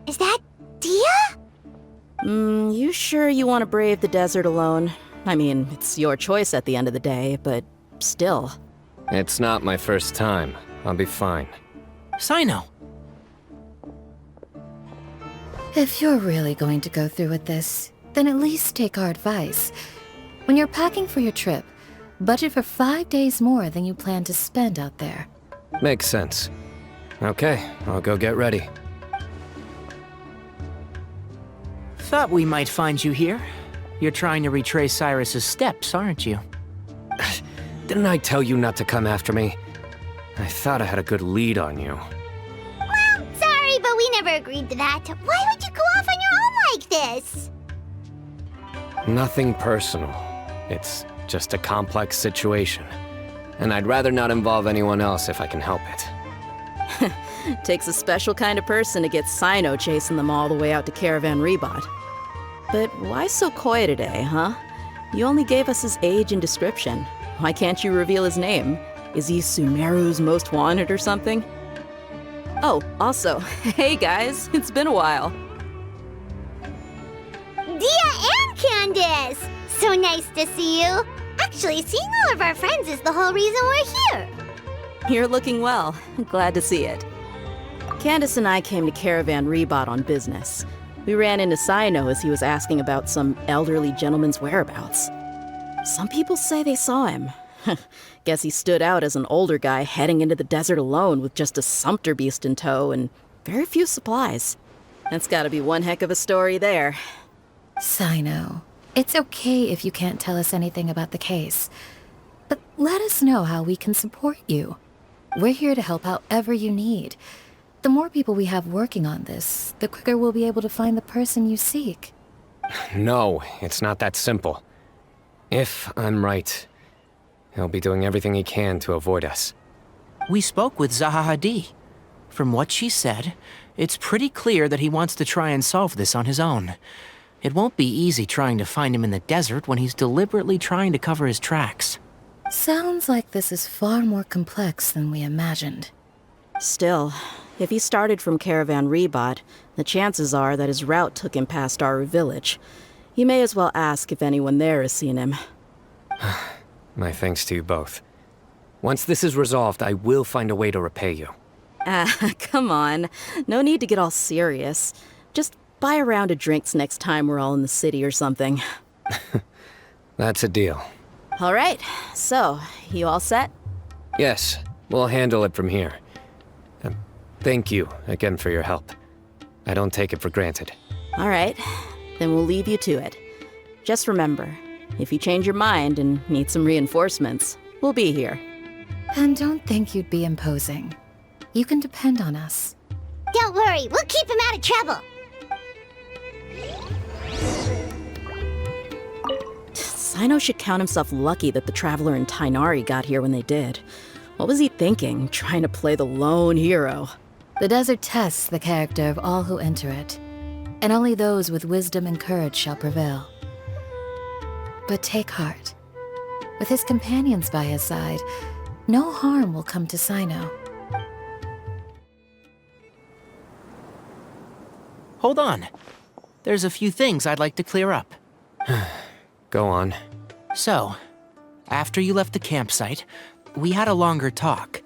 Is that Dia? You sure you want to brave the desert alone? I mean, it's your choice at the end of the day, but still. It's not my first time. I'll be fine. Cyno. If you're really going to go through with this, then at least take our advice. When you're packing for your trip, budget for 5 days more than you plan to spend out there. Makes sense. Okay, I'll go get ready. Thought we might find you here. You're trying to retrace Cyrus's steps, aren't you? Didn't I tell you not to come after me? I thought I had a good lead on you. Well, sorry, but we never agreed to that. Why would you go off on your own like this? Nothing personal. It's just a complex situation. And I'd rather not involve anyone else if I can help it. Takes a special kind of person to get Cyno chasing them all the way out to Caravan Rebot. But why so coy today, huh? You only gave us his age and description. Why can't you reveal his name? Is he Sumeru's most wanted or something? Oh, also, hey guys, it's been a while. Dia and Candace! So nice to see you. Actually, seeing all of our friends is the whole reason we're here. You're looking well. Glad to see it. Candace and I came to Caravan Rebot on business. We ran into Cyno as he was asking about some elderly gentleman's whereabouts. Some people say they saw him. Guess he stood out as an older guy heading into the desert alone with just a sumpter beast in tow and very few supplies. That's gotta be one heck of a story there. Cyno, it's okay if you can't tell us anything about the case. But let us know how we can support you. We're here to help however you need. The more people we have working on this, the quicker we'll be able to find the person you seek. No, it's not that simple. If I'm right, he'll be doing everything he can to avoid us. We spoke with Zaha Hadid. From what she said, it's pretty clear that he wants to try and solve this on his own. It won't be easy trying to find him in the desert when he's deliberately trying to cover his tracks. Sounds like this is far more complex than we imagined. Still, if he started from Caravan Rebot, the chances are that his route took him past our village. You may as well ask if anyone there has seen him. My thanks to you both. Once this is resolved, I will find a way to repay you. Come on. No need to get all serious. Just buy a round of drinks next time we're all in the city or something. That's a deal. All right, so, you all set? Yes, we'll handle it from here. Thank you again for your help. I don't take it for granted. All right, then we'll leave you to it. Just remember, if you change your mind and need some reinforcements, we'll be here. And don't think you'd be imposing. You can depend on us. Don't worry, we'll keep him out of trouble. Cyno should count himself lucky that the Traveler and Tighnari got here when they did. What was he thinking, trying to play the lone hero? The desert tests the character of all who enter it, and only those with wisdom and courage shall prevail. But take heart. With his companions by his side, no harm will come to Cyno. Hold on. There's a few things I'd like to clear up. Go on. So, after you left the campsite, we had a longer talk.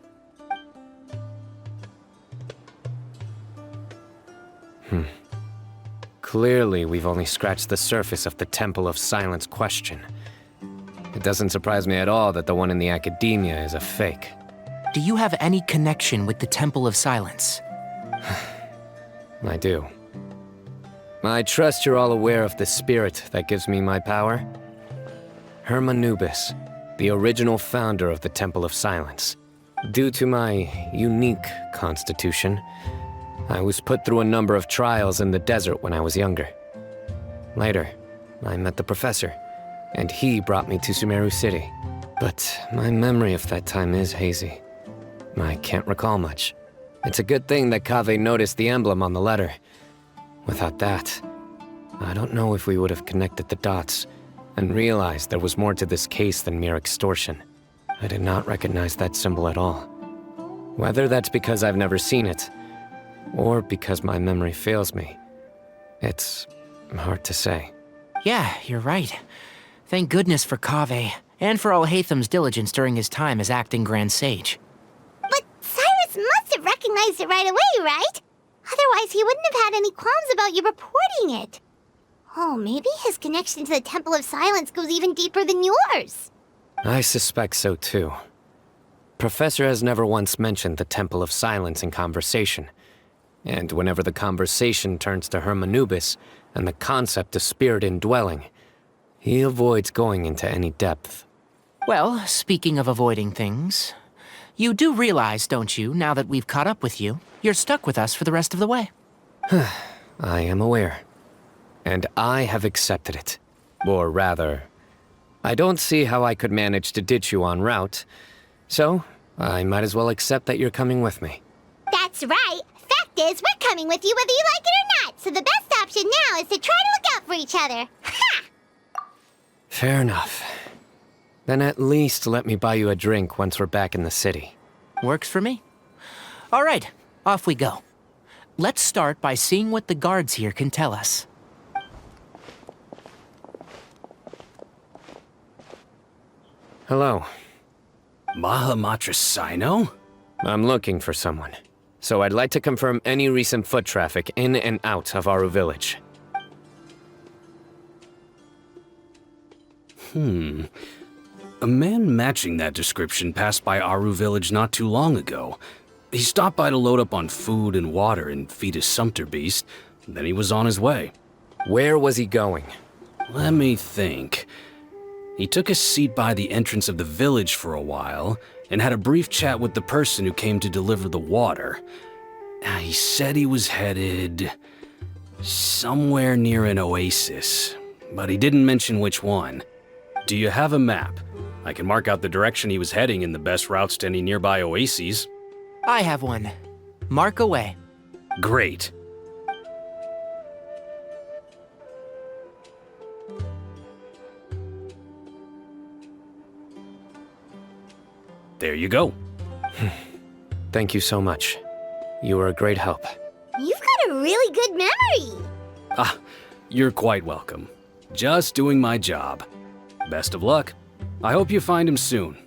Clearly, we've only scratched the surface of the Temple of Silence question. It doesn't surprise me at all that the one in the academia is a fake. Do you have any connection with the Temple of Silence? I do. I trust you're all aware of the spirit that gives me my power. Hermanubis, the original founder of the Temple of Silence. Due to my unique constitution, I was put through a number of trials in the desert when I was younger. Later, I met the professor, and he brought me to Sumeru City. But my memory of that time is hazy. I can't recall much. It's a good thing that Kaveh noticed the emblem on the letter. Without that, I don't know if we would have connected the dots and realized there was more to this case than mere extortion. I did not recognize that symbol at all. Whether that's because I've never seen it, or because my memory fails me, it's hard to say. Yeah, you're right. Thank goodness for Kaveh, and for Alhaitham's diligence during his time as acting Grand Sage. But Cyrus must have recognized it right away, right? Otherwise, he wouldn't have had any qualms about you reporting it. Oh, maybe his connection to the Temple of Silence goes even deeper than yours. I suspect so too. Professor has never once mentioned the Temple of Silence in conversation. And whenever the conversation turns to Hermanubis and the concept of spirit indwelling, he avoids going into any depth. Well, speaking of avoiding things, you do realize, don't you, now that we've caught up with you, you're stuck with us for the rest of the way? I am aware. And I have accepted it. Or rather, I don't see how I could manage to ditch you en route, so I might as well accept that you're coming with me. That's right. Fact is, we're coming with you whether you like it or not, so the best option now is to try to look out for each other. Ha! Fair enough. Then at least let me buy you a drink once we're back in the city. Works for me. All right, off we go. Let's start by seeing what the guards here can tell us. Hello. Mahamatra Cyno? I'm looking for someone, so I'd like to confirm any recent foot traffic in and out of Aru Village. A man matching that description passed by Aru Village not too long ago. He stopped by to load up on food and water and feed his sumpter beast, then he was on his way. Where was he going? Let me think. He took a seat by the entrance of the village for a while, and had a brief chat with the person who came to deliver the water. He said he was headed somewhere near an oasis, but he didn't mention which one. Do you have a map? I can mark out the direction he was heading and the best routes to any nearby oases. I have one. Mark away. Great. There you go. Thank you so much. You were a great help. You've got a really good memory. Ah, you're quite welcome. Just doing my job. Best of luck. I hope you find him soon.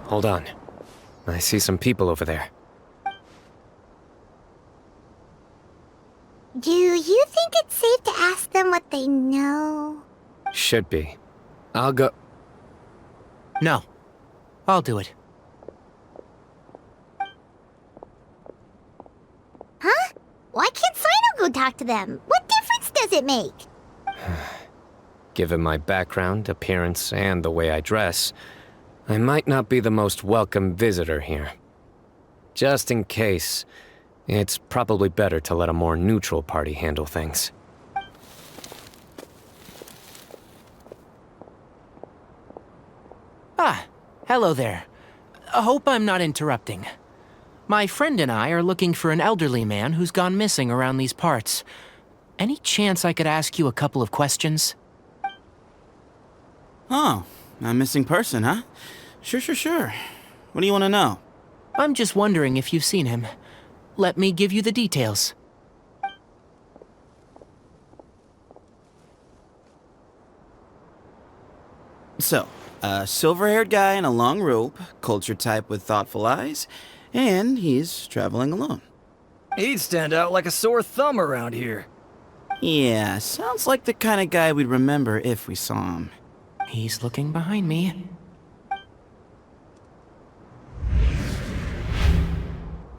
Hold on. I see some people over there. Do you think it's safe to ask them what they know? Should be. I'll go. No. I'll do it. Huh? Why can't Cyno go talk to them? What difference does it make? Given my background, appearance, and the way I dress, I might not be the most welcome visitor here. Just in case, it's probably better to let a more neutral party handle things. Ah, hello there. I hope I'm not interrupting. My friend and I are looking for an elderly man who's gone missing around these parts. Any chance I could ask you a couple of questions? Oh, a missing person, huh? Sure. What do you want to know? I'm just wondering if you've seen him. Let me give you the details. So, a silver-haired guy in a long robe, culture type with thoughtful eyes, and he's traveling alone. He'd stand out like a sore thumb around here. Yeah, sounds like the kind of guy we'd remember if we saw him. He's looking behind me.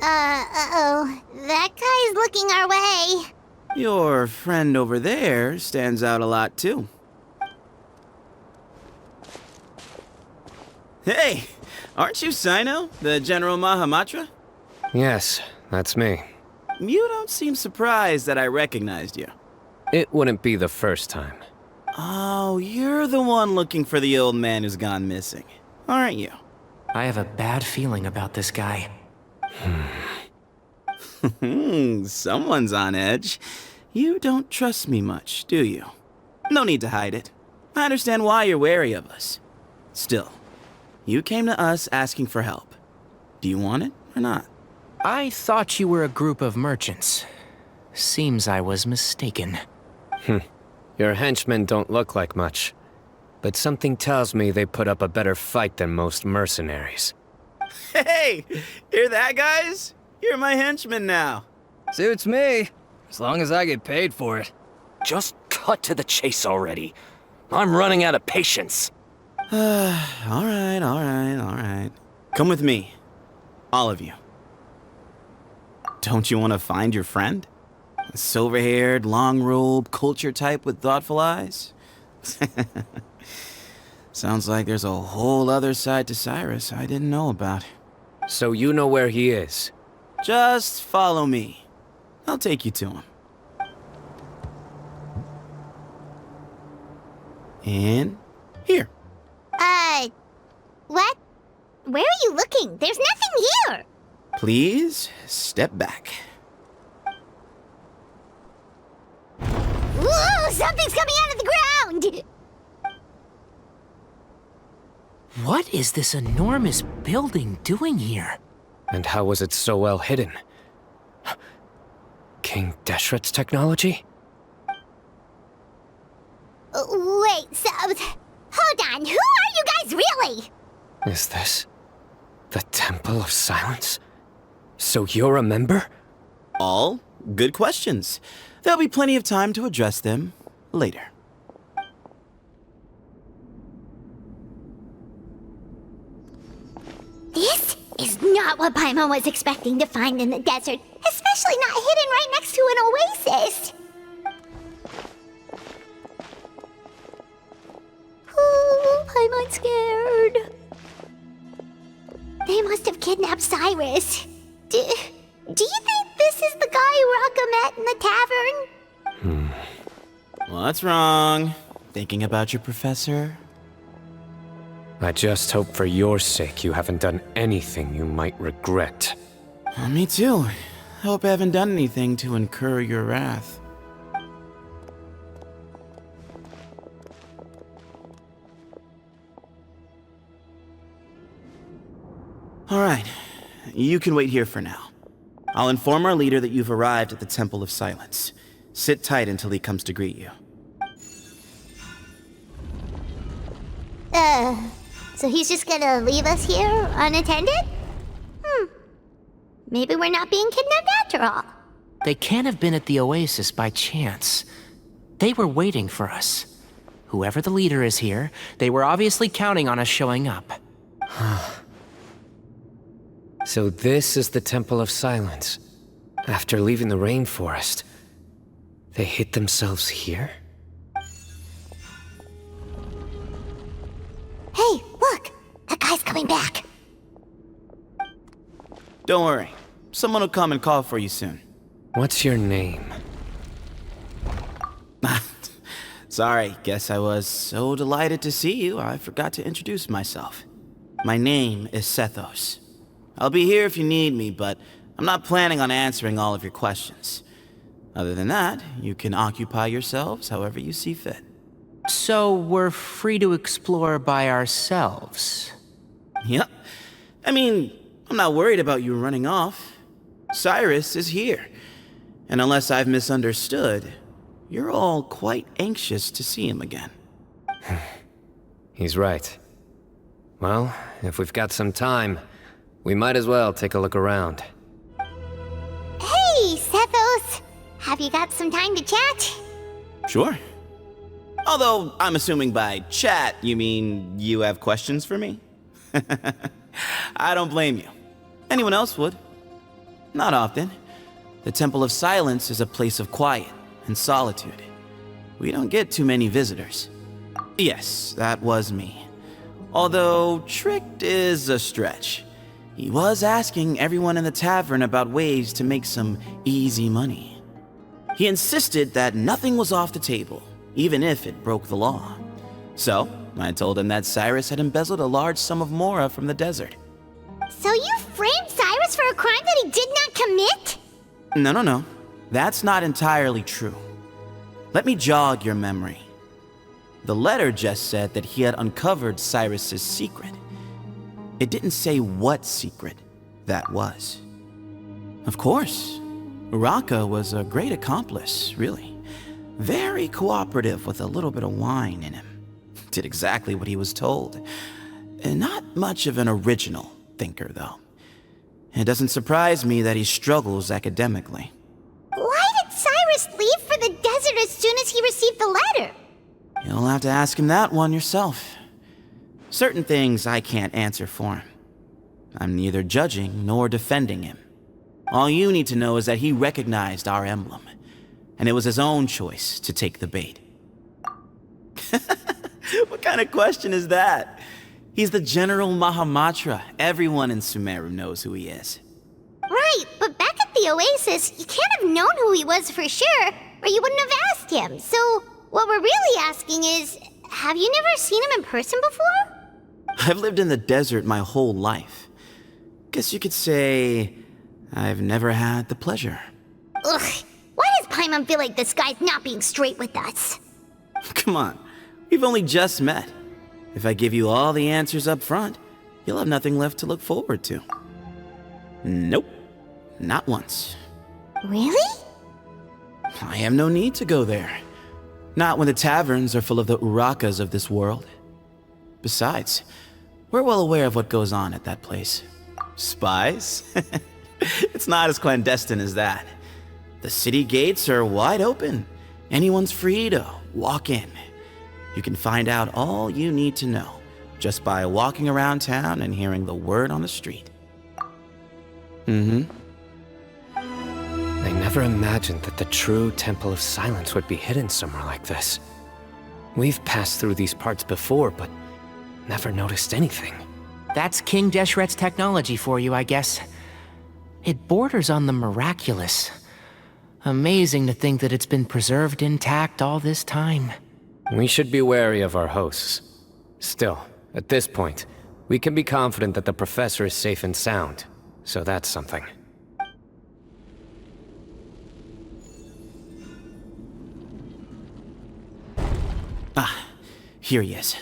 Uh-oh. That guy's looking our way. Your friend over there stands out a lot, too. Hey, aren't you Cyno, the General Mahamatra? Yes, that's me. You don't seem surprised that I recognized you. It wouldn't be the first time. Oh, you're the one looking for the old man who's gone missing, aren't you? I have a bad feeling about this guy. Someone's on edge. You don't trust me much, do you? No need to hide it. I understand why you're wary of us. Still, you came to us asking for help. Do you want it or not? I thought you were a group of merchants. Seems I was mistaken. Your henchmen don't look like much, but something tells me they put up a better fight than most mercenaries. Hey, hear that, guys? You're my henchmen now. Suits me, as long as I get paid for it. Just cut to the chase already. I'm running out of patience. All right. Come with me. All of you. Don't you want to find your friend? A silver-haired, long-robed, culture type with thoughtful eyes? Sounds like there's a whole other side to Cyrus I didn't know about. So you know where he is? Just follow me. I'll take you to him. And here. What? Where are you looking? There's nothing here! Please step back. Whoa! Something's coming out of the ground! What is this enormous building doing here? And how was it so well hidden? King Deshret's technology? Wait, so... Hold on, who are you guys really? Is this the Temple of Silence? So you're a member? All good questions. There'll be plenty of time to address them later. This is not what Paimon was expecting to find in the desert, especially not hidden right next to an oasis. Oh, Paimon's scared. They must have kidnapped Cyrus. Do you think this is the guy Raka met in the tavern? What's wrong? Thinking about your professor? I just hope for your sake you haven't done anything you might regret. Me too. I hope I haven't done anything to incur your wrath. Alright, you can wait here for now. I'll inform our leader that you've arrived at the Temple of Silence. Sit tight until he comes to greet you. So he's just gonna leave us here unattended? Maybe we're not being kidnapped after all. They can't have been at the oasis by chance. They were waiting for us. Whoever the leader is here, they were obviously counting on us showing up. So this is the Temple of Silence. After leaving the rainforest, they hid themselves here? Hey, look! That guy's coming back. Don't worry. Someone will come and call for you soon. What's your name? Sorry, guess I was so delighted to see you, I forgot to introduce myself. My name is Sethos. I'll be here if you need me, but I'm not planning on answering all of your questions. Other than that, you can occupy yourselves however you see fit. So we're free to explore by ourselves? Yep. I mean, I'm not worried about you running off. Cyrus is here. And unless I've misunderstood, you're all quite anxious to see him again. He's right. Well, if we've got some time, we might as well take a look around. Hey, Sethos! Have you got some time to chat? Sure. Although, I'm assuming by chat, you mean you have questions for me? I don't blame you. Anyone else would. Not often. The Temple of Silence is a place of quiet and solitude. We don't get too many visitors. Yes, that was me. Although, tricked is a stretch. He was asking everyone in the tavern about ways to make some easy money. He insisted that nothing was off the table, even if it broke the law. So, I told him that Cyrus had embezzled a large sum of mora from the desert. So you framed Cyrus for a crime that he did not commit? No. That's not entirely true. Let me jog your memory. The letter just said that he had uncovered Cyrus's secret. It didn't say what secret that was. Of course, Raka was a great accomplice, really. Very cooperative with a little bit of wine in him. Did exactly what he was told. And not much of an original thinker, though. It doesn't surprise me that he struggles academically. Why did Cyrus leave for the desert as soon as he received the letter? You'll have to ask him that one yourself. Certain things I can't answer for him. I'm neither judging nor defending him. All you need to know is that he recognized our emblem, and it was his own choice to take the bait. What kind of question is that? He's the General Mahamatra. Everyone in Sumeru knows who he is. Right, but back at the the Oasis, you can't have known who he was for sure, or you wouldn't have asked him. So, what we're really asking is, have you never seen him in person before? I've lived in the desert my whole life. Guess you could say I've never had the pleasure. Ugh, why does Paimon feel like this guy's not being straight with us? Come on, we've only just met. If I give you all the answers up front, you'll have nothing left to look forward to. Nope, not once. Really? I have no need to go there. Not when the taverns are full of the Urakas of this world. Besides, we're well aware of what goes on at that place. Spies? It's not as clandestine as that. The city gates are wide open. Anyone's free to walk in. You can find out all you need to know just by walking around town and hearing the word on the street. I never imagined that the true Temple of Silence would be hidden somewhere like this. We've passed through these parts before, but never noticed anything. That's King Deshret's technology for you, I guess. It borders on the miraculous. Amazing to think that it's been preserved intact all this time. We should be wary of our hosts. Still, at this point, we can be confident that the professor is safe and sound, so that's something. Ah, here he is.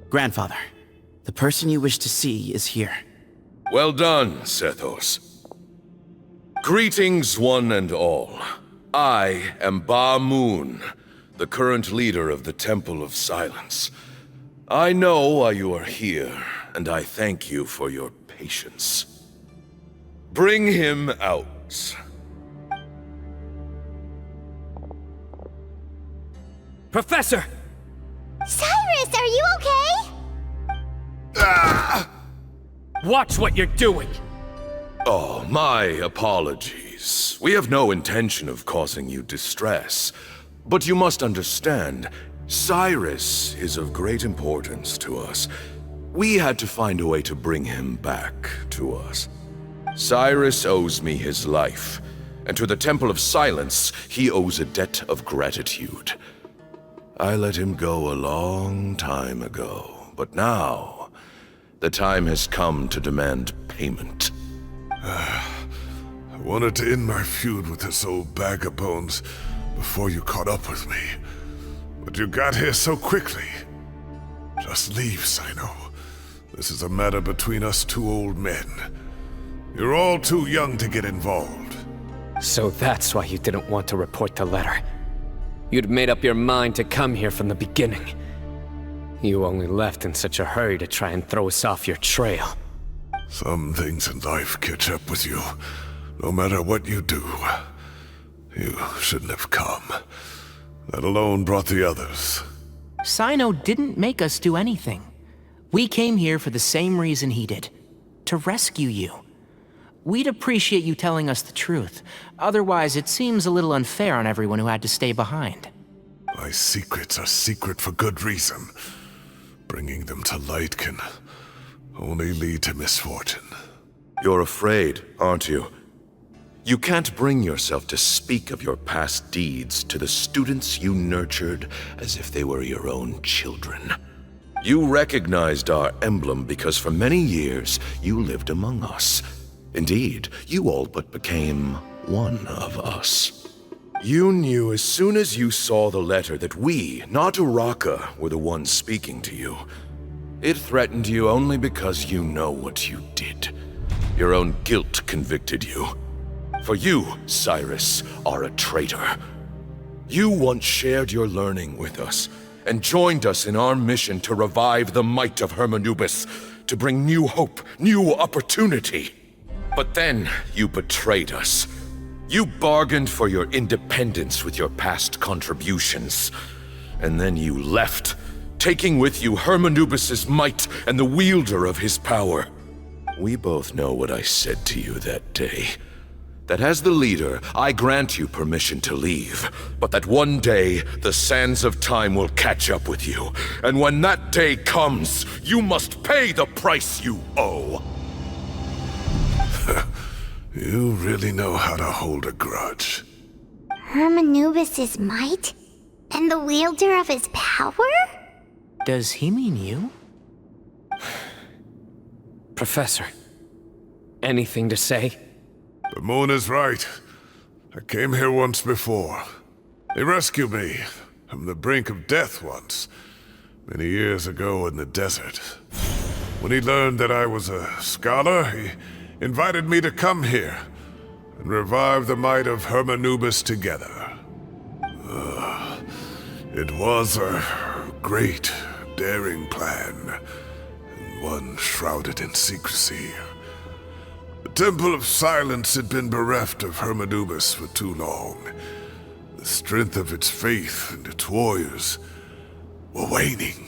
Grandfather, the person you wish to see is here. Well done, Sethos. Greetings, one and all. I am Ba Moon, the current leader of the Temple of Silence. I know why you are here, and I thank you for your patience. Bring him out. Professor! Cyrus, are you okay? Watch what you're doing! Oh, my apologies. We have no intention of causing you distress. But you must understand, Cyrus is of great importance to us. We had to find a way to bring him back to us. Cyrus owes me his life, and to the Temple of Silence, he owes a debt of gratitude. I let him go a long time ago, but now, the time has come to demand payment. I wanted to end my feud with this old bag of bones before you caught up with me. But you got here so quickly. Just leave, Cyno. This is a matter between us two old men. You're all too young to get involved. So that's why you didn't want to report the letter. You'd made up your mind to come here from the beginning. You only left in such a hurry to try and throw us off your trail. Some things in life catch up with you, no matter what you do. You shouldn't have come. That alone brought the others. Cyno didn't make us do anything. We came here for the same reason he did. To rescue you. We'd appreciate you telling us the truth. Otherwise, it seems a little unfair on everyone who had to stay behind. My secrets are secret for good reason. Bringing them to light can only lead to misfortune. You're afraid, aren't you? You can't bring yourself to speak of your past deeds to the students you nurtured as if they were your own children. You recognized our emblem because for many years you lived among us. Indeed, you all but became one of us. You knew as soon as you saw the letter that we, not Uraka, were the ones speaking to you. It threatened you only because you know what you did. Your own guilt convicted you. For you, Cyrus, are a traitor. You once shared your learning with us, and joined us in our mission to revive the might of Hermanubis, to bring new hope, new opportunity. But then you betrayed us. You bargained for your independence with your past contributions. And then you left, taking with you Hermanubis' might and the wielder of his power. We both know what I said to you that day. That as the leader, I grant you permission to leave, but that one day, the sands of time will catch up with you. And when that day comes, you must pay the price you owe. You really know how to hold a grudge. Hermanubis' might? And the wielder of his power? Does he mean you? Professor, anything to say? The moon is right. I came here once before. He rescued me from the brink of death once, many years ago in the desert. When he learned that I was a scholar, he invited me to come here and revive the might of Hermanubis together. It was a great, daring plan, and one shrouded in secrecy. The Temple of Silence had been bereft of Hermanubis for too long. The strength of its faith and its warriors were waning.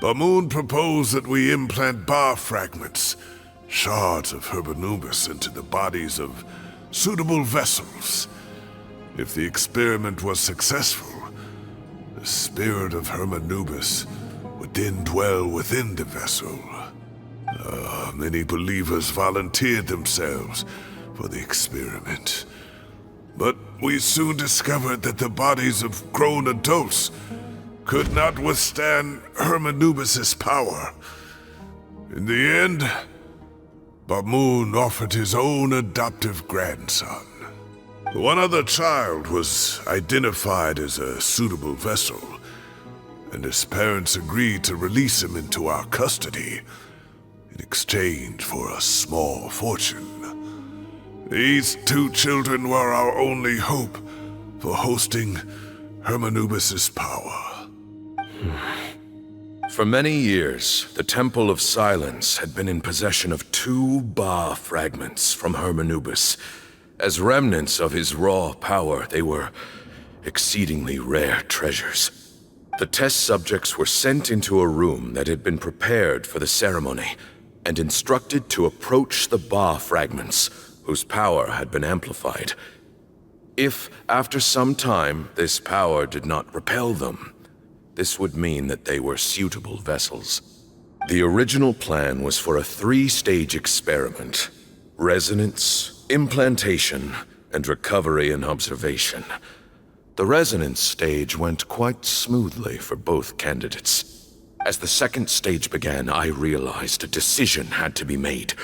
Bamoon proposed that we implant bar fragments, shards of Hermanubis, into the bodies of suitable vessels. If the experiment was successful, the spirit of Hermanubis would then dwell within the vessel. Many believers volunteered themselves for the experiment. But we soon discovered that the bodies of grown adults could not withstand Hermanubis' power. In the end, Bamoon offered his own adoptive grandson. One other child was identified as a suitable vessel, and his parents agreed to release him into our custody in exchange for a small fortune. These two children were our only hope for hosting Hermanubis' power. For many years, the Temple of Silence had been in possession of 2 Ba fragments from Hermanubis. As remnants of his raw power, they were exceedingly rare treasures. The test subjects were sent into a room that had been prepared for the ceremony, and instructed to approach the Ba fragments, whose power had been amplified. If, after some time, this power did not repel them, this would mean that they were suitable vessels. The original plan was for a 3-stage experiment: resonance, implantation, and recovery and observation. The resonance stage went quite smoothly for both candidates. As the 2nd stage began, I realized a decision had to be made.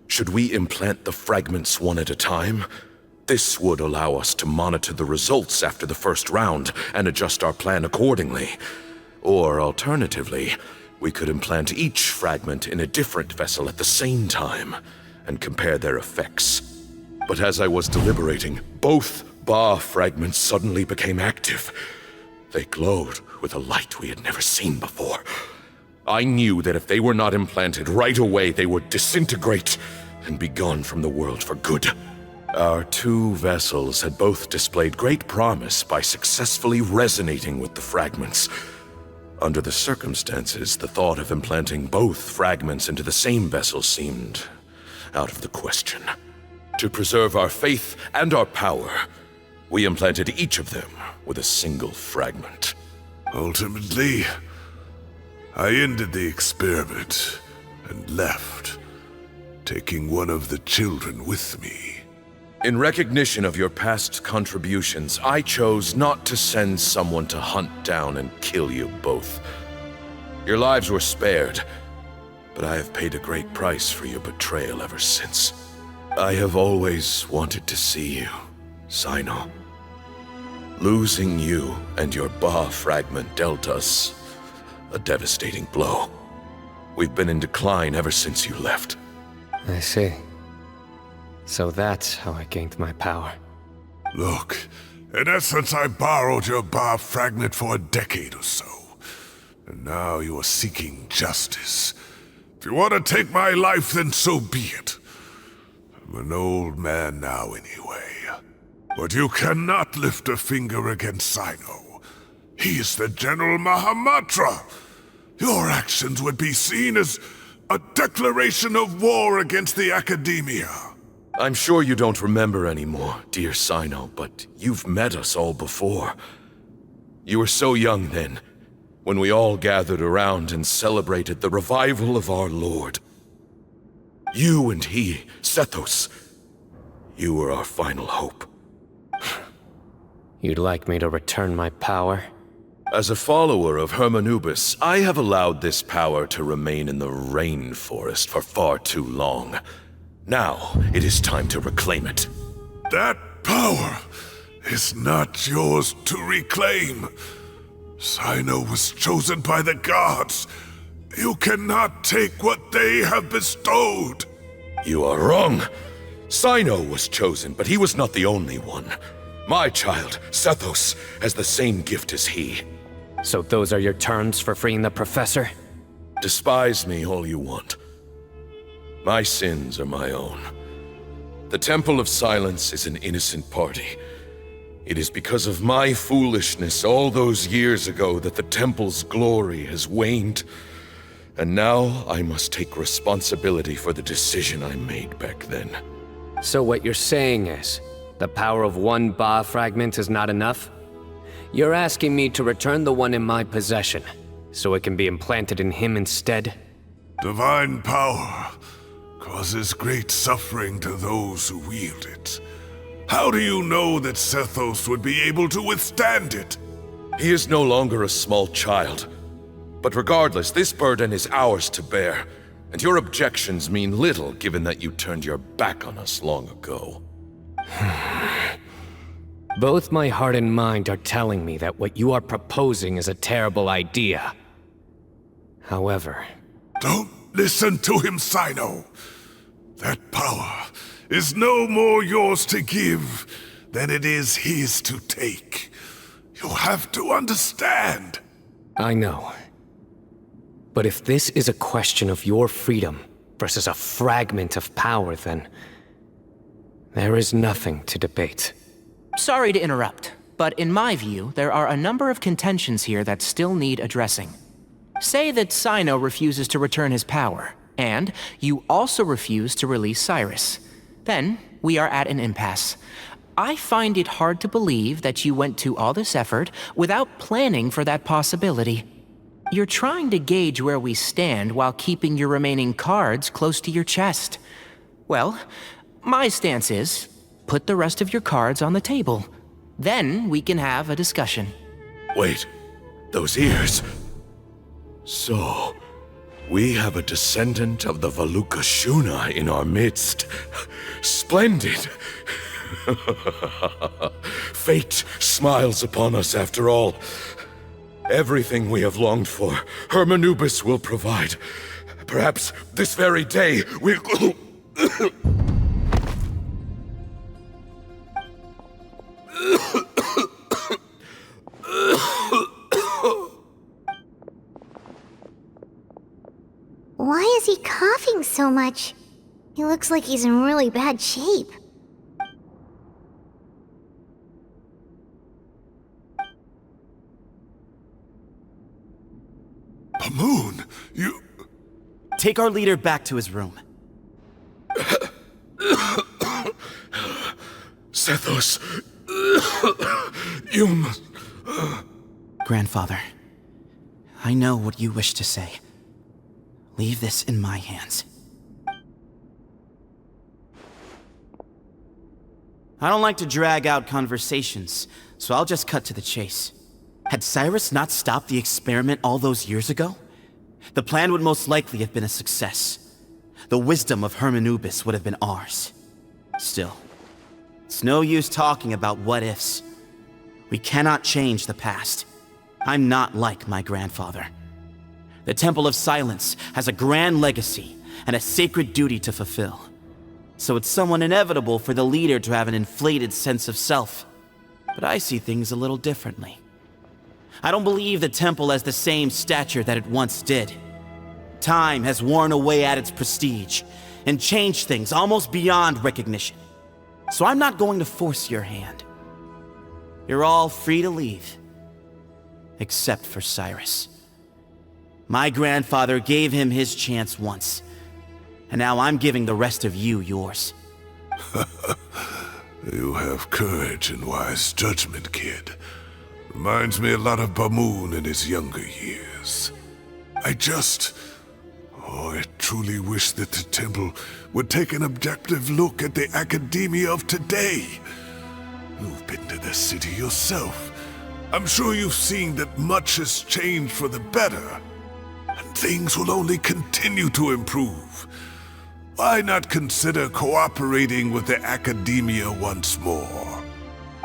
Should we implant the fragments one at a time? This would allow us to monitor the results after the first round and adjust our plan accordingly. Or alternatively, we could implant each fragment in a different vessel at the same time and compare their effects. But as I was deliberating, both Ba fragments suddenly became active. They glowed with a light we had never seen before. I knew that if they were not implanted right away, they would disintegrate and be gone from the world for good. Our 2 vessels had both displayed great promise by successfully resonating with the fragments. Under the circumstances, the thought of implanting both fragments into the same vessel seemed out of the question. To preserve our faith and our power, we implanted each of them with a single fragment. Ultimately, I ended the experiment and left, taking one of the children with me. In recognition of your past contributions, I chose not to send someone to hunt down and kill you both. Your lives were spared, but I have paid a great price for your betrayal ever since. I have always wanted to see you, Cyno. Losing you and your Ba fragment dealt us a devastating blow. We've been in decline ever since you left. I see. So that's how I gained my power. Look, in essence, I borrowed your Ba fragment for a decade or so. And now you are seeking justice. If you want to take my life, then so be it. An old man now, anyway. But you cannot lift a finger against Cyno. He is the General Mahamatra. Your actions would be seen as a declaration of war against the Academia. I'm sure you don't remember anymore, dear Cyno, but you've met us all before. You were so young then, when we all gathered around and celebrated the revival of our Lord. You and he, Sethos, you were our final hope. You'd like me to return my power? As a follower of Hermanubis, I have allowed this power to remain in the rainforest for far too long. Now, it is time to reclaim it. That power is not yours to reclaim. Cyno was chosen by the gods. You cannot take what they have bestowed. You are wrong. Cyno was chosen, but he was not the only one. My child, Sethos, has the same gift as he. So those are your terms for freeing the professor? Despise me all you want. My sins are my own. The Temple of Silence is an innocent party. It is because of my foolishness all those years ago that the Temple's glory has waned. And now I must take responsibility for the decision I made back then. So what you're saying is, the power of one Ba fragment is not enough? You're asking me to return the one in my possession, so it can be implanted in him instead? Divine power causes great suffering to those who wield it. How do you know that Sethos would be able to withstand it? He is no longer a small child. But regardless, this burden is ours to bear, and your objections mean little given that you turned your back on us long ago. Both my heart and mind are telling me that what you are proposing is a terrible idea. However... Don't listen to him, Cyno. That power is no more yours to give than it is his to take. You have to understand. I know. But if this is a question of your freedom versus a fragment of power, then... there is nothing to debate. Sorry to interrupt, but in my view, there are a number of contentions here that still need addressing. Say that Cyno refuses to return his power, and you also refuse to release Cyrus. Then, we are at an impasse. I find it hard to believe that you went to all this effort without planning for that possibility. You're trying to gauge where we stand while keeping your remaining cards close to your chest. Well, my stance is, put the rest of your cards on the table. Then we can have a discussion. Wait, those ears... So, we have a descendant of the Valukashuna in our midst. Splendid! Fate smiles upon us after all. Everything we have longed for, Hermanubis will provide. Perhaps this very day we'll... Why is he coughing so much? He looks like he's in really bad shape. Pamoon, you... Take our leader back to his room. Sethos... you must... Grandfather, I know what you wish to say. Leave this in my hands. I don't like to drag out conversations, so I'll just cut to the chase. Had Cyrus not stopped the experiment all those years ago, the plan would most likely have been a success. The wisdom of Hermanubis would have been ours. Still, it's no use talking about what-ifs. We cannot change the past. I'm not like my grandfather. The Temple of Silence has a grand legacy and a sacred duty to fulfill. So it's somewhat inevitable for the leader to have an inflated sense of self. But I see things a little differently. I don't believe the temple has the same stature that it once did. Time has worn away at its prestige, and change things almost beyond recognition. So I'm not going to force your hand. You're all free to leave. Except for Cyrus. My grandfather gave him his chance once, and now I'm giving the rest of you yours. You have courage and wise judgment, kid. Reminds me a lot of Bamoon in his younger years. I truly wish that the temple would take an objective look at the academia of today. You've been to the city yourself. I'm sure you've seen that much has changed for the better, and things will only continue to improve. Why not consider cooperating with the academia once more?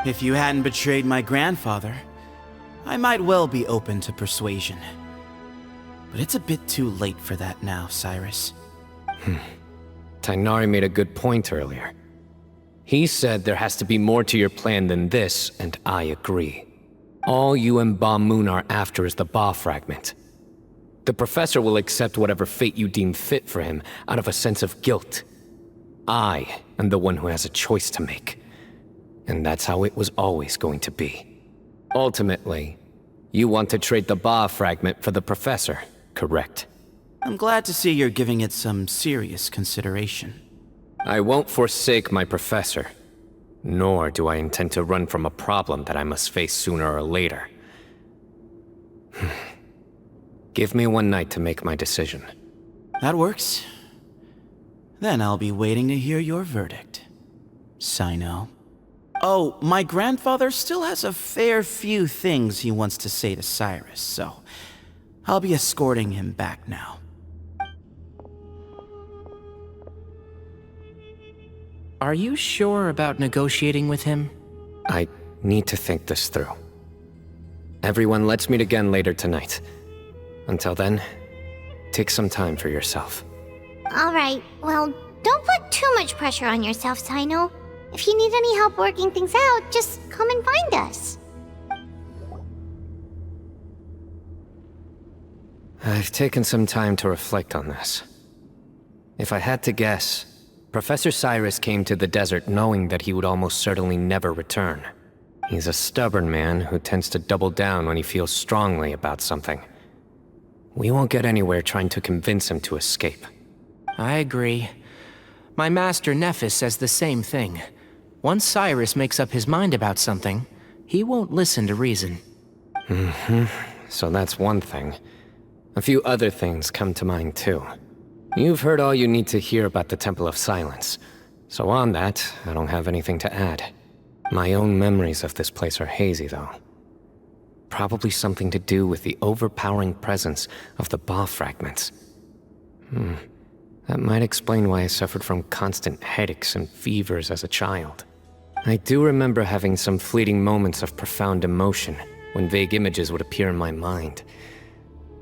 If you hadn't betrayed my grandfather, I might well be open to persuasion. But it's a bit too late for that now, Cyrus. Tighnari made a good point earlier. He said there has to be more to your plan than this, and I agree. All you and Ba-Moon are after is the Ba fragment. The professor will accept whatever fate you deem fit for him out of a sense of guilt. I am the one who has a choice to make. And that's how it was always going to be. Ultimately, you want to trade the Ba fragment for the professor, correct? I'm glad to see you're giving it some serious consideration. I won't forsake my professor, nor do I intend to run from a problem that I must face sooner or later. Give me one night to make my decision. That works. Then I'll be waiting to hear your verdict, Cyno. Oh, my grandfather still has a fair few things he wants to say to Cyrus, so I'll be escorting him back now. Are you sure about negotiating with him? I need to think this through. Everyone, let's meet again later tonight. Until then, take some time for yourself. Alright, well, don't put too much pressure on yourself, Cyno. If you need any help working things out, just come and find us. I've taken some time to reflect on this. If I had to guess, Professor Cyrus came to the desert knowing that he would almost certainly never return. He's a stubborn man who tends to double down when he feels strongly about something. We won't get anywhere trying to convince him to escape. I agree. My master Nephis says the same thing. Once Cyrus makes up his mind about something, he won't listen to reason. So that's one thing. A few other things come to mind too. You've heard all you need to hear about the Temple of Silence. So on that, I don't have anything to add. My own memories of this place are hazy though. Probably something to do with the overpowering presence of the Ba fragments. That might explain why I suffered from constant headaches and fevers as a child. I do remember having some fleeting moments of profound emotion when vague images would appear in my mind.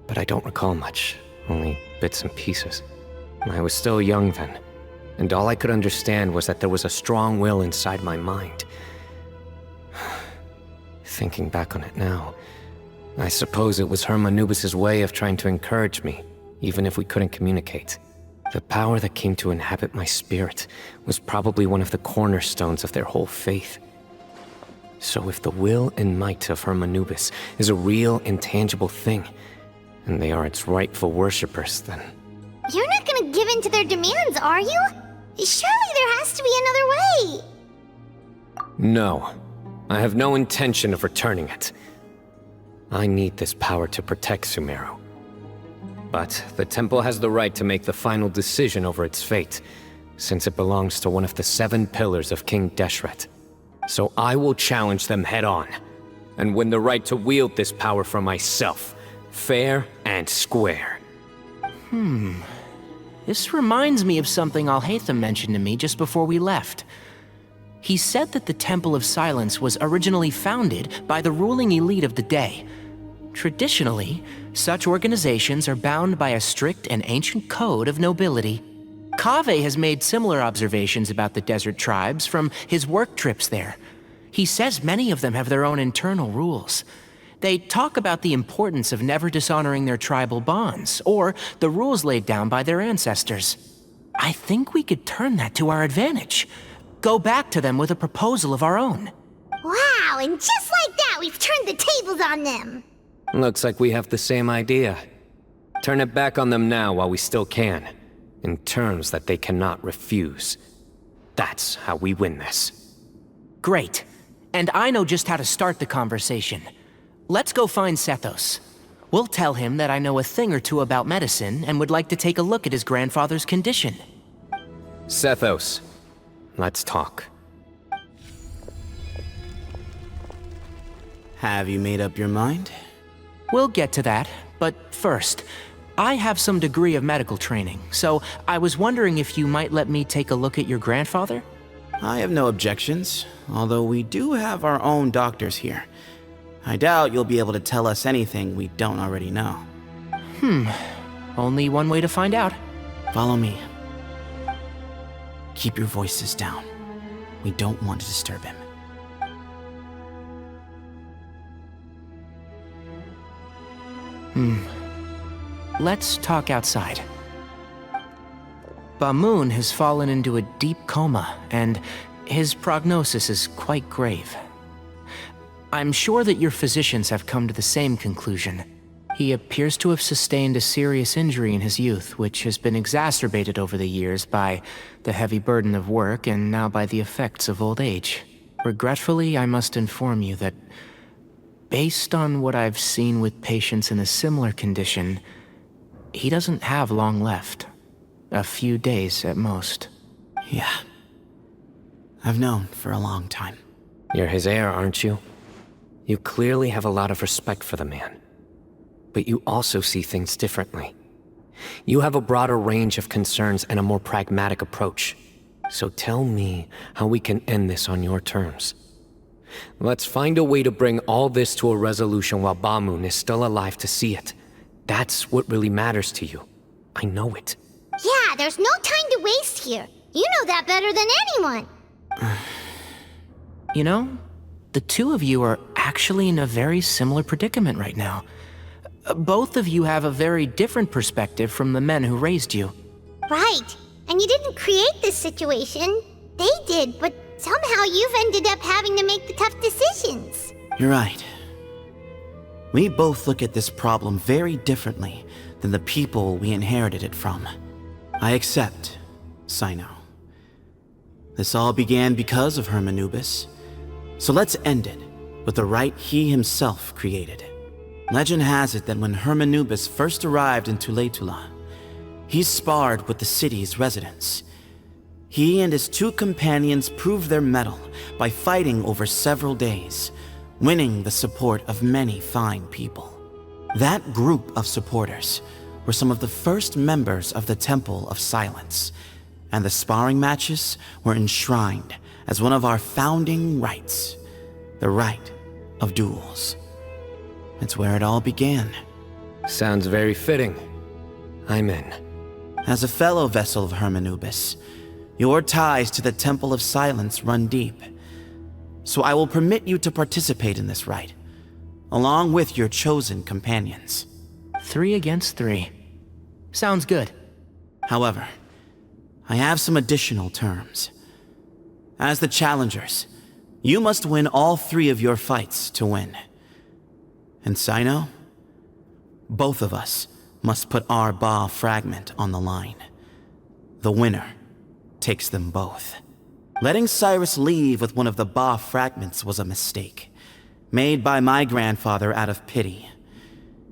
But I don't recall much, only bits and pieces. I was still young then, and all I could understand was that there was a strong will inside my mind. Thinking back on it now, I suppose it was Hermanubis' way of trying to encourage me, even if we couldn't communicate. The power that came to inhabit my spirit was probably one of the cornerstones of their whole faith. So if the will and might of Hermanubis is a real, intangible thing, and they are its rightful worshippers, then... You're not gonna give in to their demands, are you? Surely there has to be another way! No. I have no intention of returning it. I need this power to protect Sumeru. But the temple has the right to make the final decision over its fate, since it belongs to one of the 7 pillars of King Deshret. So I will challenge them head-on, and win the right to wield this power for myself, fair and square. This reminds me of something Alhaitham mentioned to me just before we left. He said that the Temple of Silence was originally founded by the ruling elite of the day. Traditionally, such organizations are bound by a strict and ancient code of nobility. Kaveh has made similar observations about the desert tribes from his work trips there. He says many of them have their own internal rules. They talk about the importance of never dishonoring their tribal bonds, or the rules laid down by their ancestors. I think we could turn that to our advantage. Go back to them with a proposal of our own. Wow, and just like that, we've turned the tables on them. Looks like we have the same idea. Turn it back on them now while we still can, in terms that they cannot refuse. That's how we win this. Great. And I know just how to start the conversation. Let's go find Sethos. We'll tell him that I know a thing or two about medicine and would like to take a look at his grandfather's condition. Sethos, let's talk. Have you made up your mind? We'll get to that, but first, I have some degree of medical training, so I was wondering if you might let me take a look at your grandfather? I have no objections, although we do have our own doctors here. I doubt you'll be able to tell us anything we don't already know. Only one way to find out. Follow me. Keep your voices down. We don't want to disturb him. Let's talk outside. Bamoon has fallen into a deep coma, and his prognosis is quite grave. I'm sure that your physicians have come to the same conclusion. He appears to have sustained a serious injury in his youth, which has been exacerbated over the years by the heavy burden of work and now by the effects of old age. Regretfully, I must inform you that, based on what I've seen with patients in a similar condition, he doesn't have long left. A few days at most. Yeah. I've known for a long time. You're his heir, aren't you? You clearly have a lot of respect for the man. But you also see things differently. You have a broader range of concerns and a more pragmatic approach. So tell me how we can end this on your terms. Let's find a way to bring all this to a resolution while Bamoon is still alive to see it. That's what really matters to you. I know it. Yeah, there's no time to waste here. You know that better than anyone. You know, the two of you are actually in a very similar predicament right now. Both of you have a very different perspective from the men who raised you. Right. And you didn't create this situation. They did, but somehow you've ended up having to make the tough decisions. You're right. We both look at this problem very differently than the people we inherited it from. I accept, Cyno. This all began because of Hermanubis. So let's end it with the rite he himself created. Legend has it that when Hermanubis first arrived in Tuletula, he sparred with the city's residents. He and his two companions proved their mettle by fighting over several days, winning the support of many fine people. That group of supporters were some of the first members of the Temple of Silence, and the sparring matches were enshrined as one of our founding rites, the rite of duels. It's where it all began. Sounds very fitting. I'm in. As a fellow vessel of Hermanubis, your ties to the Temple of Silence run deep. So I will permit you to participate in this rite, along with your chosen companions. 3 against 3. Sounds good. However, I have some additional terms. As the challengers, you must win all 3 of your fights to win. And Cyno, both of us must put our Ba fragment on the line. The winner takes them both. Letting Cyrus leave with one of the Ba fragments was a mistake, made by my grandfather out of pity.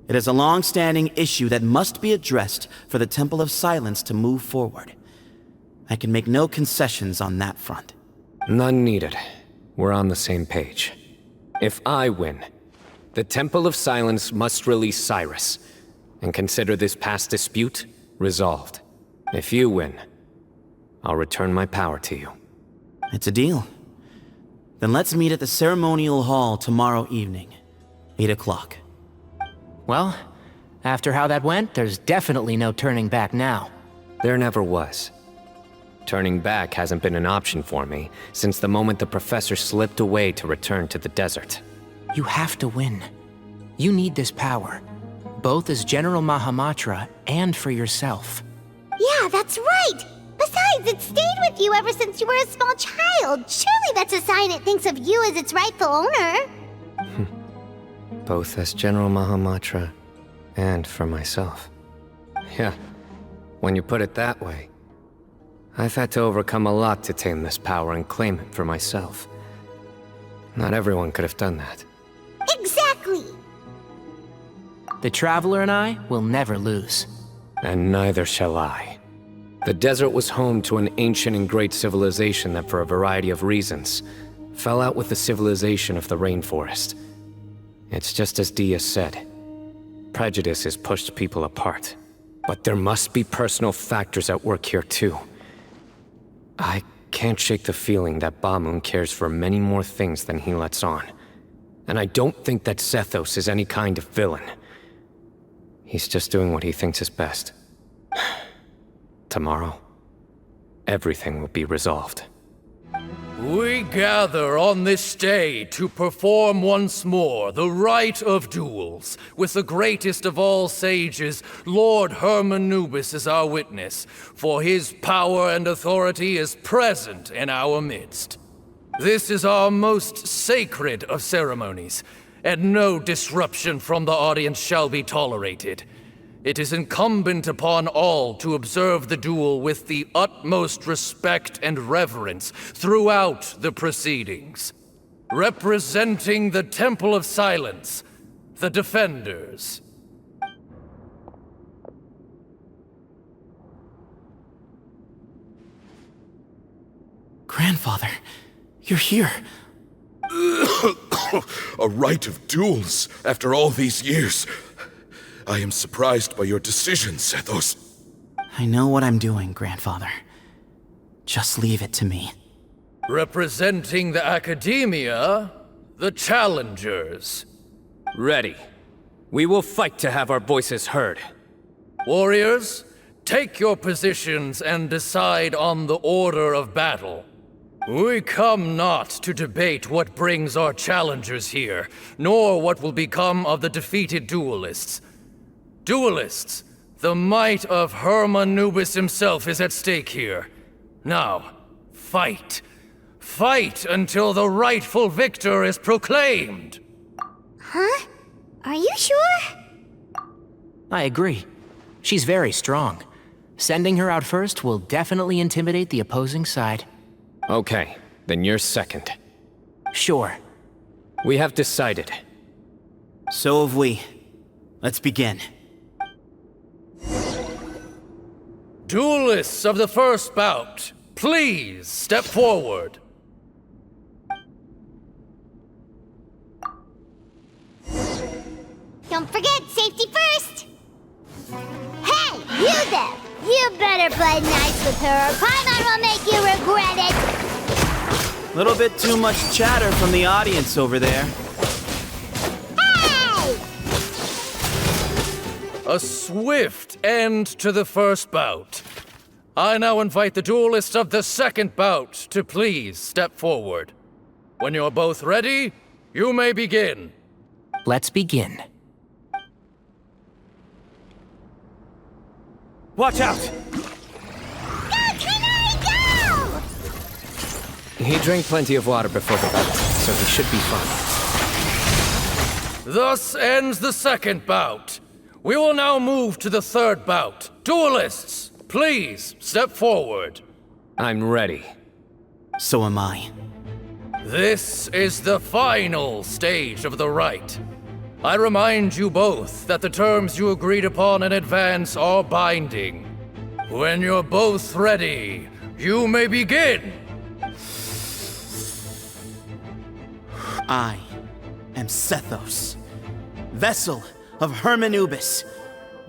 It is a long-standing issue that must be addressed for the Temple of Silence to move forward. I can make no concessions on that front. None needed. We're on the same page. If I win, the Temple of Silence must release Cyrus, and consider this past dispute resolved. If you win, I'll return my power to you. It's a deal. Then let's meet at the ceremonial hall tomorrow evening, 8 o'clock. Well, after how that went, there's definitely no turning back now. There never was. Turning back hasn't been an option for me since the moment the professor slipped away to return to the desert. You have to win. You need this power, both as General Mahamatra and for yourself. Yeah, that's right. Besides, Besides, it stayed with you ever since you were a small child. Surely that's a sign it thinks of you as its rightful owner. Both as General Mahamatra and for myself. Yeah, when you put it that way, I've had to overcome a lot to tame this power and claim it for myself. Not everyone could have done that. Exactly! The Traveler and I will never lose. And neither shall I. The desert was home to an ancient and great civilization that, for a variety of reasons, fell out with the civilization of the rainforest. It's just as Dia said. Prejudice has pushed people apart. But there must be personal factors at work here too. I can't shake the feeling that Bamun cares for many more things than he lets on. And I don't think that Sethos is any kind of villain. He's just doing what he thinks is best. Tomorrow, everything will be resolved. We gather on this day to perform once more the rite of duels, with the greatest of all sages, Lord Hermanubis, as our witness, for his power and authority is present in our midst. This is our most sacred of ceremonies, and no disruption from the audience shall be tolerated. It is incumbent upon all to observe the duel with the utmost respect and reverence throughout the proceedings. Representing the Temple of Silence, the Defenders. Grandfather, you're here. A rite of duels after all these years. I am surprised by your decision, Sethos. I know what I'm doing, Grandfather. Just leave it to me. Representing the Academia, the Challengers. Ready. We will fight to have our voices heard. Warriors, take your positions and decide on the order of battle. We come not to debate what brings our challengers here, nor what will become of the defeated duelists. Duelists, the might of Hermanubis himself is at stake here. Now, fight. Fight until the rightful victor is proclaimed. Huh? Are you sure? I agree. She's very strong. Sending her out first will definitely intimidate the opposing side. Okay, then you're second. Sure. We have decided. So have we. Let's begin. Duelists of the first bout, please step forward. Don't forget, safety first! Hey, you there! You better play nice with her, or Paimon will make you regret it! Little bit too much chatter from the audience over there. Hey! A swift end to the first bout. I now invite the duelists of the second bout to please step forward. When you're both ready, you may begin. Let's begin. Watch out! Go, Cyno, go! He drank plenty of water before the bout, so he should be fine. Thus ends the second bout. We will now move to the third bout. Duelists, please step forward. I'm ready. So am I. This is the final stage of the rite. I remind you both that the terms you agreed upon in advance are binding. When you're both ready, you may begin. I am Sethos, vessel of Hermanubis,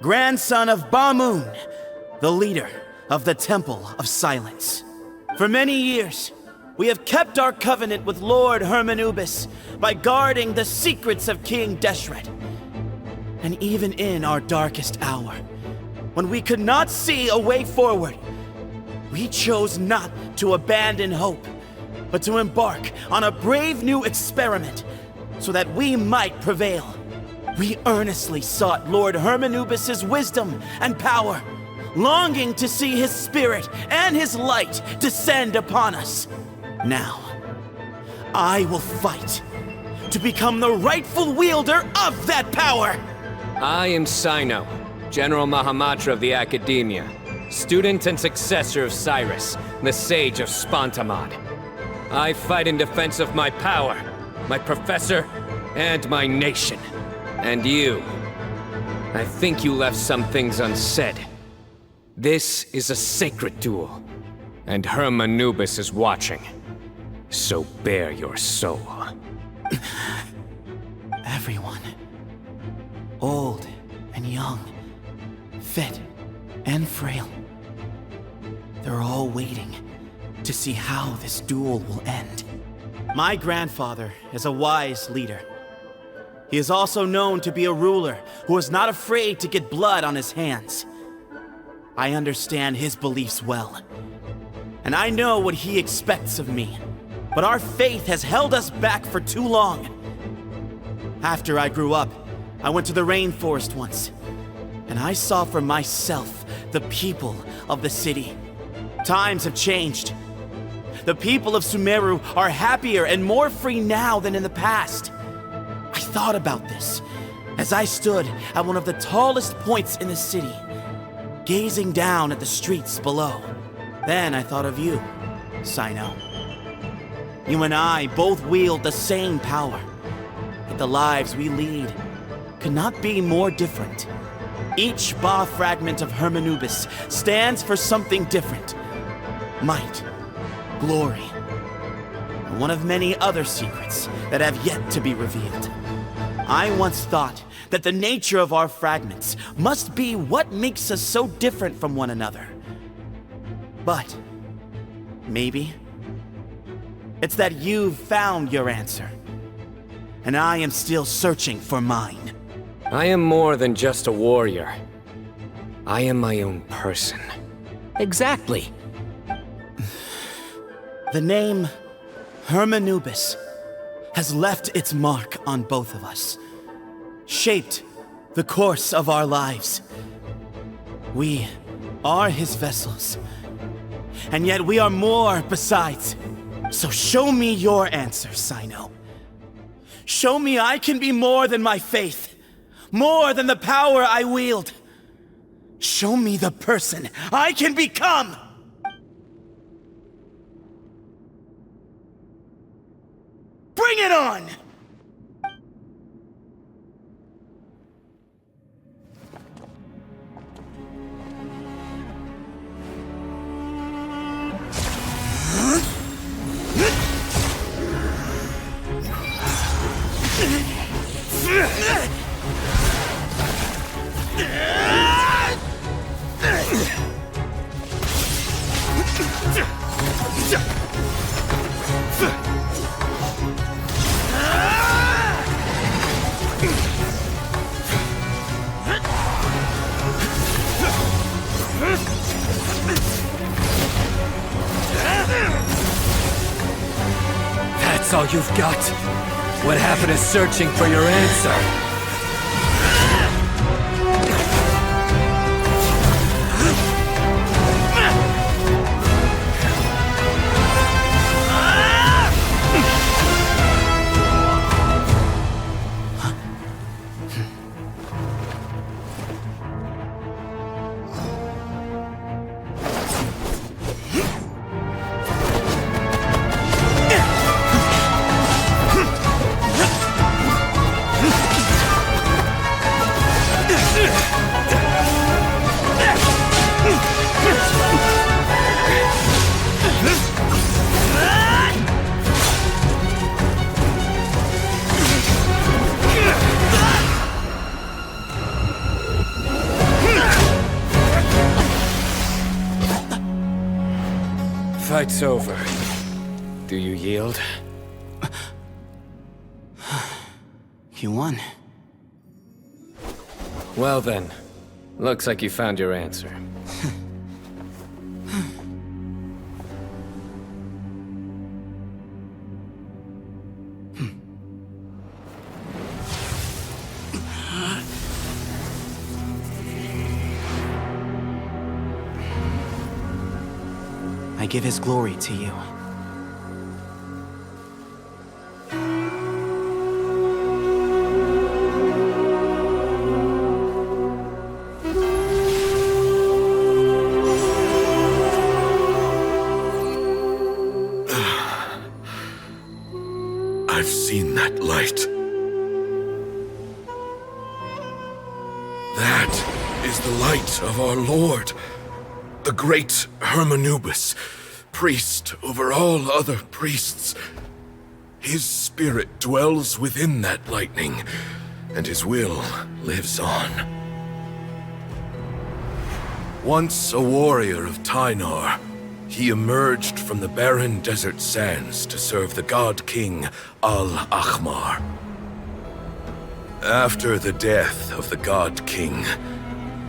grandson of Bamun, the leader of the Temple of Silence. For many years, we have kept our covenant with Lord Hermanubis by guarding the secrets of King Deshret. And even in our darkest hour, when we could not see a way forward, we chose not to abandon hope, but to embark on a brave new experiment so that we might prevail. We earnestly sought Lord Hermanubis' wisdom and power, longing to see his spirit and his light descend upon us. Now, I will fight to become the rightful wielder of that power! I am Cyno, General Mahamatra of the Academia, student and successor of Cyrus, the Sage of Spantamad. I fight in defense of my power, my professor, and my nation. And you. I think you left some things unsaid. This is a sacred duel, and Herman Nubis is watching. So bare your soul. Everyone, old and young, fit and frail, they're all waiting to see how this duel will end. My grandfather is a wise leader. He is also known to be a ruler who is not afraid to get blood on his hands. I understand his beliefs well, and I know what he expects of me. But our faith has held us back for too long. After I grew up, I went to the rainforest once, and I saw for myself the people of the city. Times have changed. The people of Sumeru are happier and more free now than in the past. I thought about this as I stood at one of the tallest points in the city, gazing down at the streets below. Then I thought of you, Cyno. You and I both wield the same power, yet the lives we lead could not be more different. Each Ba fragment of Hermanubis stands for something different. Might, glory, and one of many other secrets that have yet to be revealed. I once thought that the nature of our fragments must be what makes us so different from one another. But maybe it's that you've found your answer, and I am still searching for mine. I am more than just a warrior. I am my own person. Exactly. The name Hermanubis has left its mark on both of us, shaped the course of our lives. We are his vessels, and yet we are more besides. So show me your answer, Cyno. Show me I can be more than my faith, more than the power I wield. Show me the person I can become! Bring it on! That's all you've got? What happened to searching for your answer? Fight's over. Do you yield? You won. Well then, looks like you found your answer. I give his glory to you. I've seen that light. That is the light of our Lord, the great Hermanubis, priest over all other priests. His spirit dwells within that lightning, and his will lives on. Once a warrior of Tynar, he emerged from the barren desert sands to serve the god king Al-Ahmar. After the death of the god king,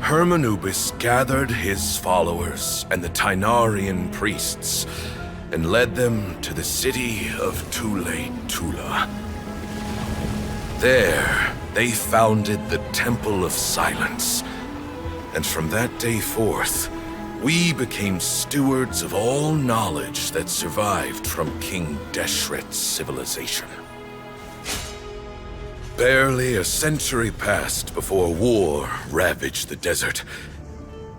Hermanubis gathered his followers and the Tynarian priests and led them to the city of Tule-Tula. There, they founded the Temple of Silence, and from that day forth, we became stewards of all knowledge that survived from King Deshret's civilization. Barely a century passed before war ravaged the desert.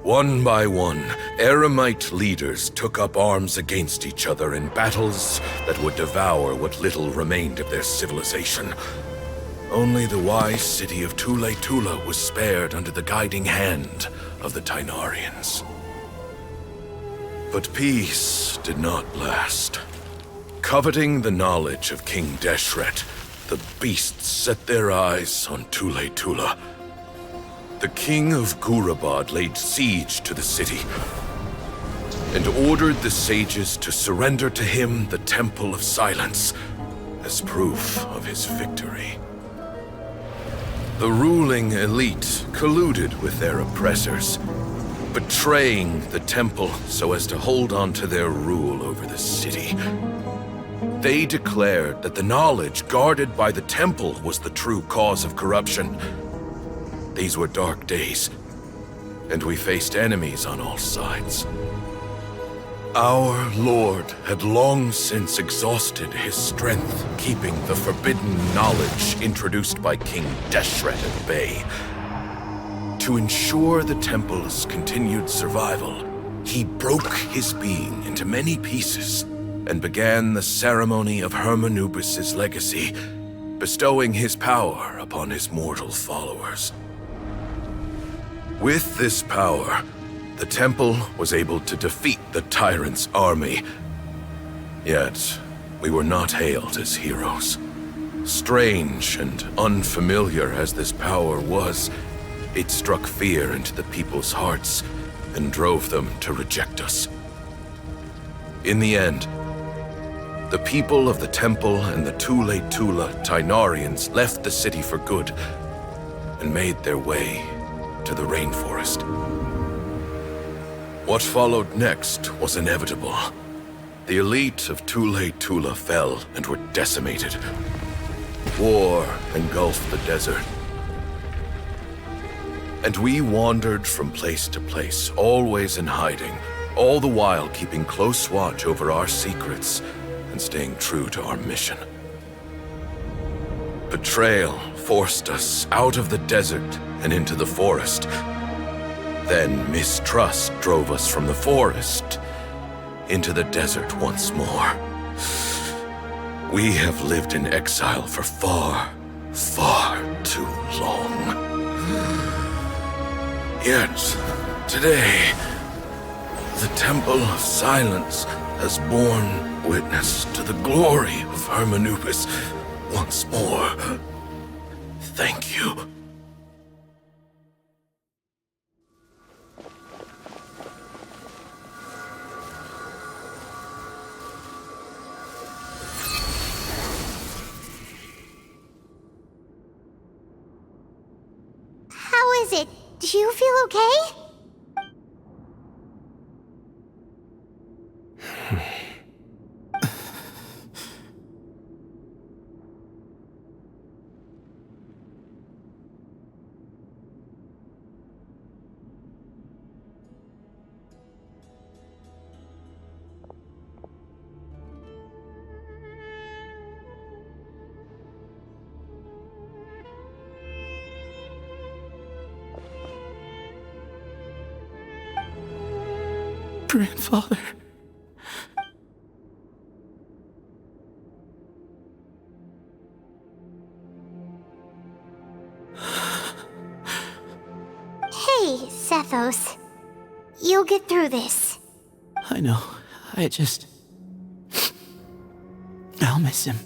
One by one, Eremite leaders took up arms against each other in battles that would devour what little remained of their civilization. Only the wise city of Tule-Tula was spared under the guiding hand of the Tynarians. But peace did not last. Coveting the knowledge of King Deshret, the beasts set their eyes on Tule-Tula. The king of Gurabad laid siege to the city and ordered the sages to surrender to him the Temple of Silence as proof of his victory. The ruling elite colluded with their oppressors, betraying the temple so as to hold on to their rule over the city. They declared that the knowledge guarded by the temple was the true cause of corruption. These were dark days, and we faced enemies on all sides. Our Lord had long since exhausted his strength, keeping the forbidden knowledge introduced by King Deshret at bay. To ensure the temple's continued survival, he broke his being into many pieces and began the ceremony of Hermanubis' legacy, bestowing his power upon his mortal followers. With this power, the temple was able to defeat the tyrant's army. Yet, we were not hailed as heroes. Strange and unfamiliar as this power was, it struck fear into the people's hearts and drove them to reject us. In the end, the people of the temple and the Tule-Tula Tynarians left the city for good and made their way to the rainforest. What followed next was inevitable. The elite of Tule-Tula fell and were decimated. War engulfed the desert. And we wandered from place to place, always in hiding, all the while keeping close watch over our secrets and staying true to our mission. Betrayal forced us out of the desert and into the forest. Then mistrust drove us from the forest into the desert once more. We have lived in exile for far, far too long. Yet, today, the Temple of Silence has borne witness to the glory of Hermanubis once more. Thank you. How is it? Do you feel okay? Grandfather. Hey, Sethos. You'll get through this. I know. I'll miss him.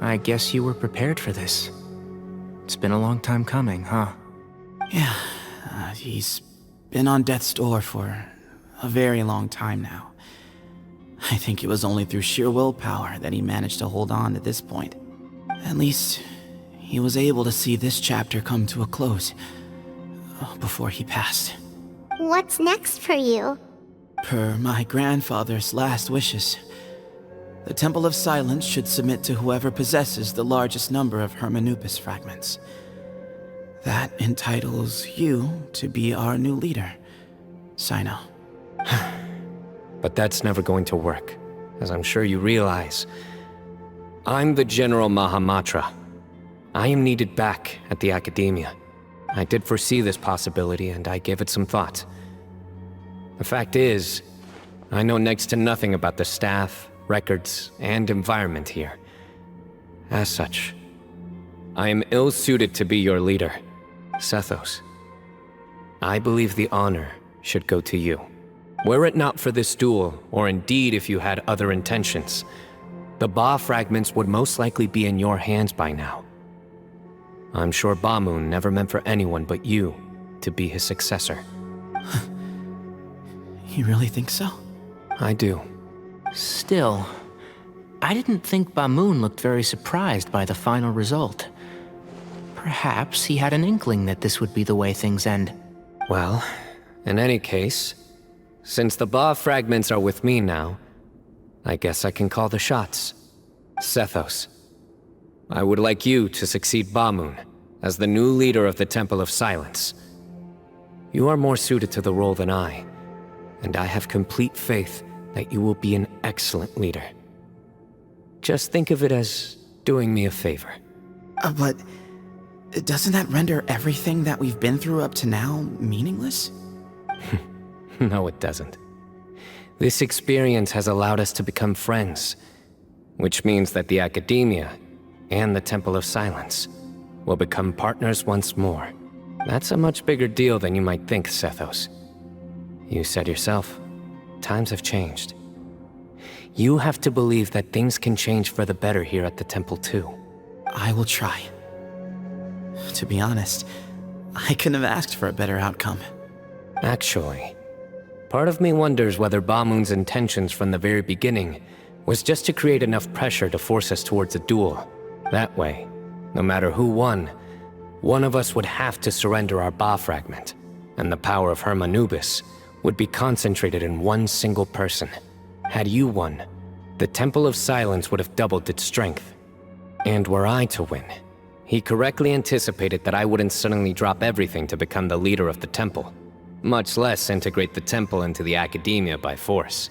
I guess you were prepared for this. It's been a long time coming, huh? Yeah, he's been on death's door for a very long time now. I think it was only through sheer willpower that he managed to hold on to this point. At least, he was able to see this chapter come to a close before he passed. What's next for you? Per my grandfather's last wishes, the Temple of Silence should submit to whoever possesses the largest number of Hermanupis fragments. That entitles you to be our new leader, Cyno. But that's never going to work, as I'm sure you realize. I'm the General Mahamatra. I am needed back at the Academia. I did foresee this possibility, and I gave it some thought. The fact is, I know next to nothing about the staff, records, and environment here. As such, I am ill-suited to be your leader, Sethos. I believe the honor should go to you. Were it not for this duel, or indeed if you had other intentions, the Ba fragments would most likely be in your hands by now. I'm sure Bamun never meant for anyone but you to be his successor. You really think so? I do. Still, I didn't think Bamun looked very surprised by the final result. Perhaps he had an inkling that this would be the way things end. Well, in any case, since the Ba fragments are with me now, I guess I can call the shots. Sethos, I would like you to succeed Bamun as the new leader of the Temple of Silence. You are more suited to the role than I, and I have complete faith that you will be an excellent leader. Just think of it as doing me a favor. But doesn't that render everything that we've been through up to now meaningless? No, it doesn't. This experience has allowed us to become friends, which means that the Academia and the Temple of Silence will become partners once more. That's a much bigger deal than you might think, Sethos. You said yourself, times have changed. You have to believe that things can change for the better here at the Temple too. I will try. To be honest, I couldn't have asked for a better outcome. Actually, part of me wonders whether Bamun's intentions from the very beginning was just to create enough pressure to force us towards a duel. That way, no matter who won, one of us would have to surrender our Ba fragment, and the power of Hermanubis would be concentrated in one single person. Had you won, the Temple of Silence would have doubled its strength. And were I to win, he correctly anticipated that I wouldn't suddenly drop everything to become the leader of the temple, much less integrate the temple into the Academia by force.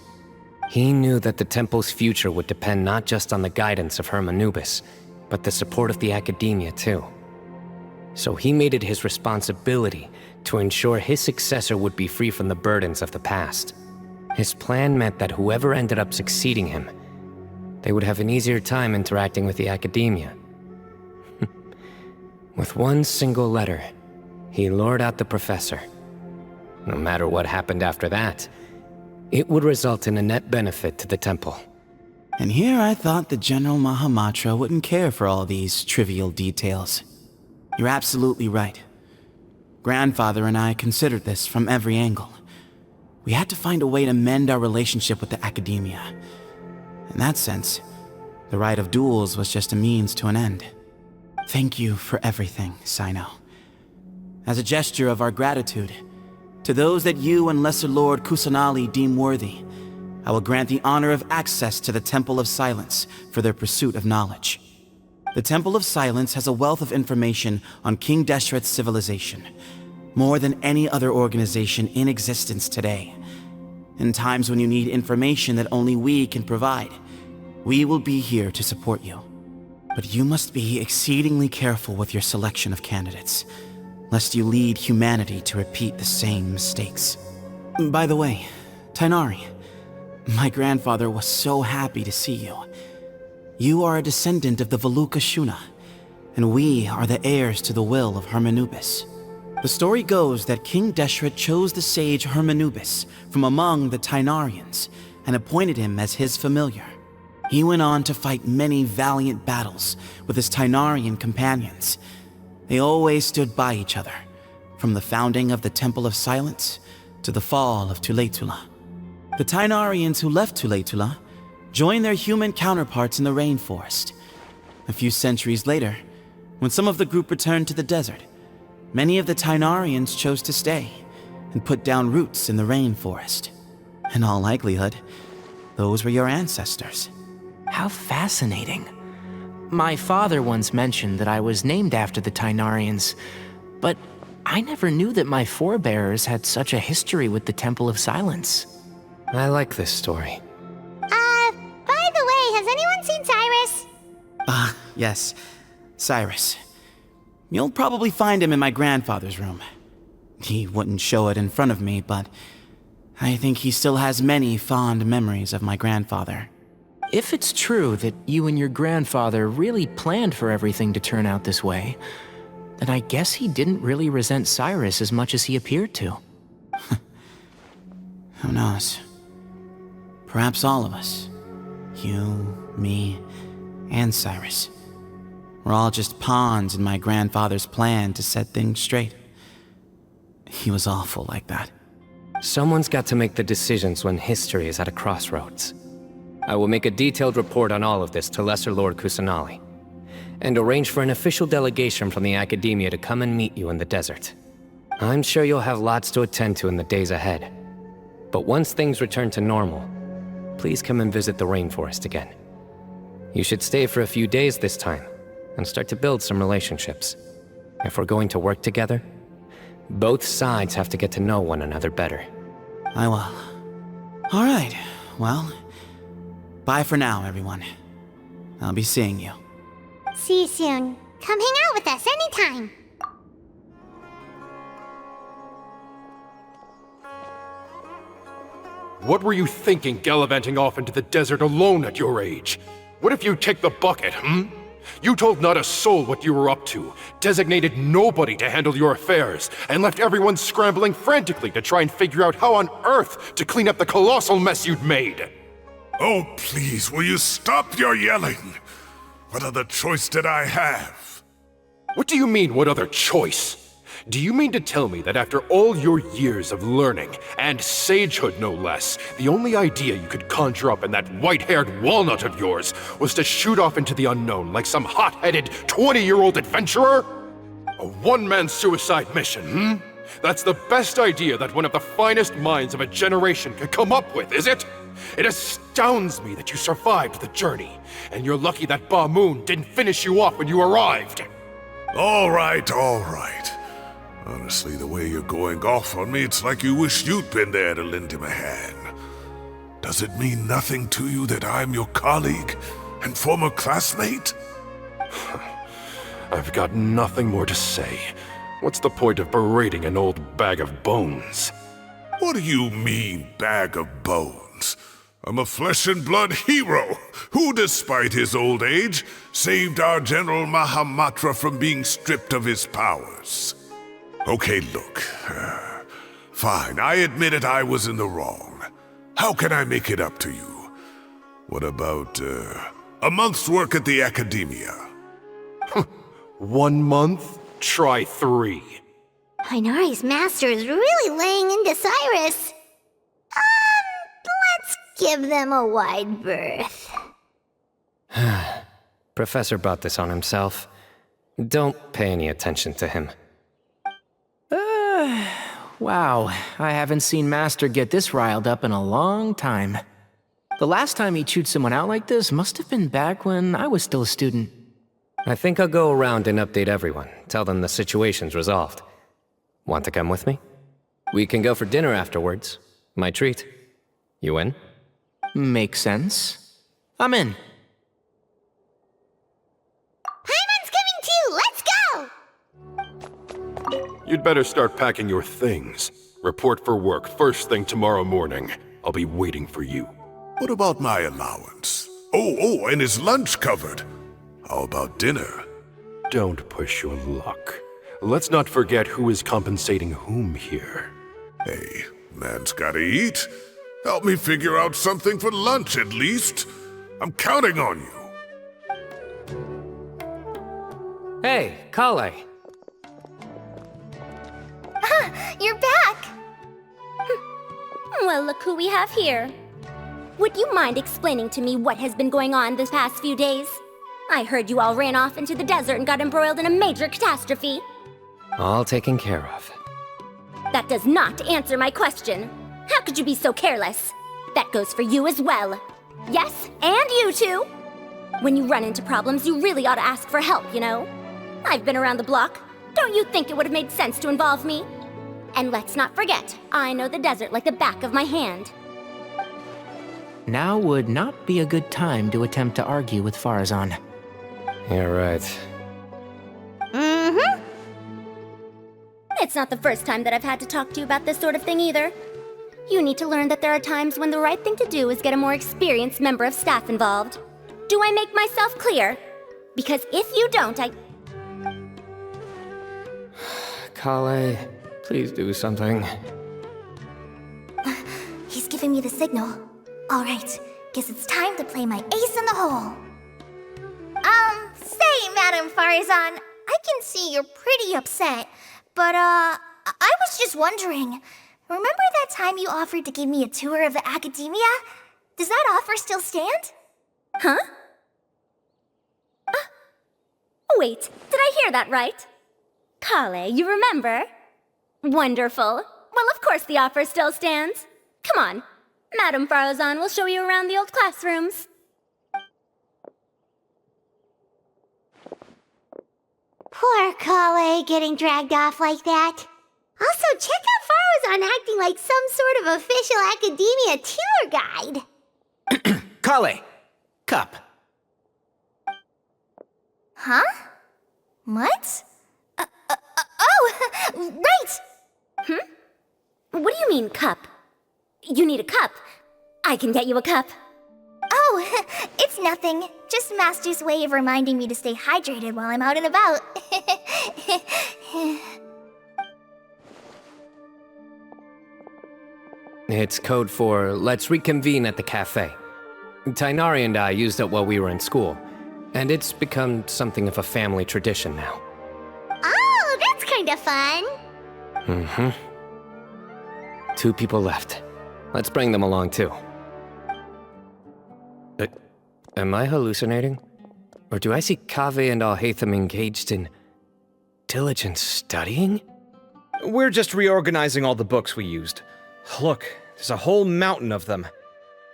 He knew that the temple's future would depend not just on the guidance of Hermanubis, but the support of the Academia too. So he made it his responsibility to ensure his successor would be free from the burdens of the past. His plan meant that whoever ended up succeeding him, they would have an easier time interacting with the Academia. With one single letter, he lured out the professor. No matter what happened after that, it would result in a net benefit to the temple. And here I thought the General Mahamatra wouldn't care for all these trivial details. You're absolutely right. Grandfather and I considered this from every angle. We had to find a way to mend our relationship with the Academia. In that sense, the right of duels was just a means to an end. Thank you for everything, Cyno. As a gesture of our gratitude, to those that you and Lesser Lord Kusanali deem worthy, I will grant the honor of access to the Temple of Silence for their pursuit of knowledge. The Temple of Silence has a wealth of information on King Deshret's civilization, more than any other organization in existence today. In times when you need information that only we can provide, we will be here to support you. But you must be exceedingly careful with your selection of candidates, lest you lead humanity to repeat the same mistakes. By the way, Tainari, my grandfather was so happy to see you. You are a descendant of the Veluca Shuna, and we are the heirs to the will of Hermanubis. The story goes that King Deshret chose the sage Hermanubis from among the Tainarians and appointed him as his familiar. He went on to fight many valiant battles with his Tainarian companions. They always stood by each other, from the founding of the Temple of Silence to the fall of Tuletula. The Tainarians who left Tuletula joined their human counterparts in the rainforest. A few centuries later, when some of the group returned to the desert, many of the Tainarians chose to stay and put down roots in the rainforest. In all likelihood, those were your ancestors. How fascinating. My father once mentioned that I was named after the Tainarians, but I never knew that my forebears had such a history with the Temple of Silence. I like this story. By the way, has anyone seen Cyrus? Yes, Cyrus. You'll probably find him in my grandfather's room. He wouldn't show it in front of me, but I think he still has many fond memories of my grandfather. If it's true that you and your grandfather really planned for everything to turn out this way, then I guess he didn't really resent Cyrus as much as he appeared to. Who knows? Perhaps all of us. You, me, and Cyrus. We're all just pawns in my grandfather's plan to set things straight. He was awful like that. Someone's got to make the decisions when history is at a crossroads. I will make a detailed report on all of this to Lesser Lord Kusanali, and arrange for an official delegation from the Academia to come and meet you in the desert. I'm sure you'll have lots to attend to in the days ahead. But once things return to normal, please come and visit the rainforest again. You should stay for a few days this time, and start to build some relationships. If we're going to work together, both sides have to get to know one another better. I will. All right, well, bye for now, everyone. I'll be seeing you. See you soon. Come hang out with us anytime. What were you thinking gallivanting off into the desert alone at your age? What if you take the bucket, You told not a soul what you were up to, designated nobody to handle your affairs, and left everyone scrambling frantically to try and figure out how on earth to clean up the colossal mess you'd made. Oh, please, will you stop your yelling? What other choice did I have? What do you mean, what other choice? Do you mean to tell me that after all your years of learning, and sagehood no less, the only idea you could conjure up in that white-haired walnut of yours was to shoot off into the unknown like some hot-headed 20-year-old adventurer? A one-man suicide mission, That's the best idea that one of the finest minds of a generation could come up with, is it? It astounds me that you survived the journey, and you're lucky that Ba Moon didn't finish you off when you arrived. All right, all right. Honestly, the way you're going off on me, it's like you wish you'd been there to lend him a hand. Does it mean nothing to you that I'm your colleague and former classmate? I've got nothing more to say. What's the point of berating an old bag of bones? What do you mean, bag of bones? I'm a flesh-and-blood hero who, despite his old age, saved our General Mahamatra from being stripped of his powers. Okay, look. Fine, I admit it, I was in the wrong. How can I make it up to you? What about, a month's work at the Academia? 1 month? Try 3. Inari's master is really laying into Cyrus. Let's give them a wide berth. Professor brought this on himself. Don't pay any attention to him. Wow, I haven't seen Master get this riled up in a long time. The last time he chewed someone out like this must have been back when I was still a student. I think I'll go around and update everyone, tell them the situation's resolved. Want to come with me? We can go for dinner afterwards. My treat. You in? Makes sense. I'm in. Paimon's coming too! Let's go! You'd better start packing your things. Report for work first thing tomorrow morning. I'll be waiting for you. What about my allowance? Oh, and is lunch covered? How about dinner? Don't push your luck. Let's not forget who is compensating whom here. Hey, man's gotta eat. Help me figure out something for lunch at least. I'm counting on you. Hey, Kale. You're back! Well, look who we have here. Would you mind explaining to me what has been going on this past few days? I heard you all ran off into the desert and got embroiled in a major catastrophe. All taken care of. That does not answer my question. How could you be so careless? That goes for you as well. Yes, and you too. When you run into problems, you really ought to ask for help, you know? I've been around the block. Don't you think it would have made sense to involve me? And let's not forget, I know the desert like the back of my hand. Now would not be a good time to attempt to argue with Farazan. You're right. Mm-hmm. It's not the first time that I've had to talk to you about this sort of thing either. You need to learn that there are times when the right thing to do is get a more experienced member of staff involved. Do I make myself clear? Because if you don't, Kale, please do something. He's giving me the signal. All right, guess it's time to play my ace in the hole. Say, Madam Farazan, I can see you're pretty upset, but, I was just wondering, remember that time you offered to give me a tour of the academia? Does that offer still stand? Huh? Wait, did I hear that right? Kale, you remember? Wonderful. Well, of course the offer still stands. Come on, Madam Farazan will show you around the old classrooms. Poor Kale getting dragged off like that. Also, check out Farazan acting like some sort of official academia tour guide. Kale! Cup. Huh? What? Oh, right! What do you mean, cup? You need a cup. I can get you a cup. Oh, it's nothing. Just Master's way of reminding me to stay hydrated while I'm out and about. It's code for let's reconvene at the cafe. Tainari and I used it while we were in school, and it's become something of a family tradition now. Oh, that's kind of fun. Mm-hmm. 2 people left. Let's bring them along too. Am I hallucinating? Or do I see Kaveh and Alhaitham engaged in diligent studying? We're just reorganizing all the books we used. Look, there's a whole mountain of them.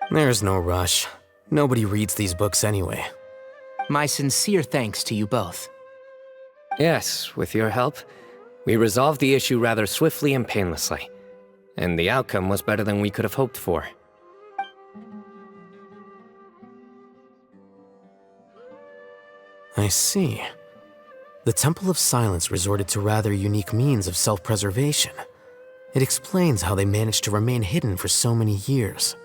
There's no rush. Nobody reads these books anyway. My sincere thanks to you both. Yes, with your help, we resolved the issue rather swiftly and painlessly. And the outcome was better than we could have hoped for. I see. The Temple of Silence resorted to rather unique means of self-preservation. It explains how they managed to remain hidden for so many years.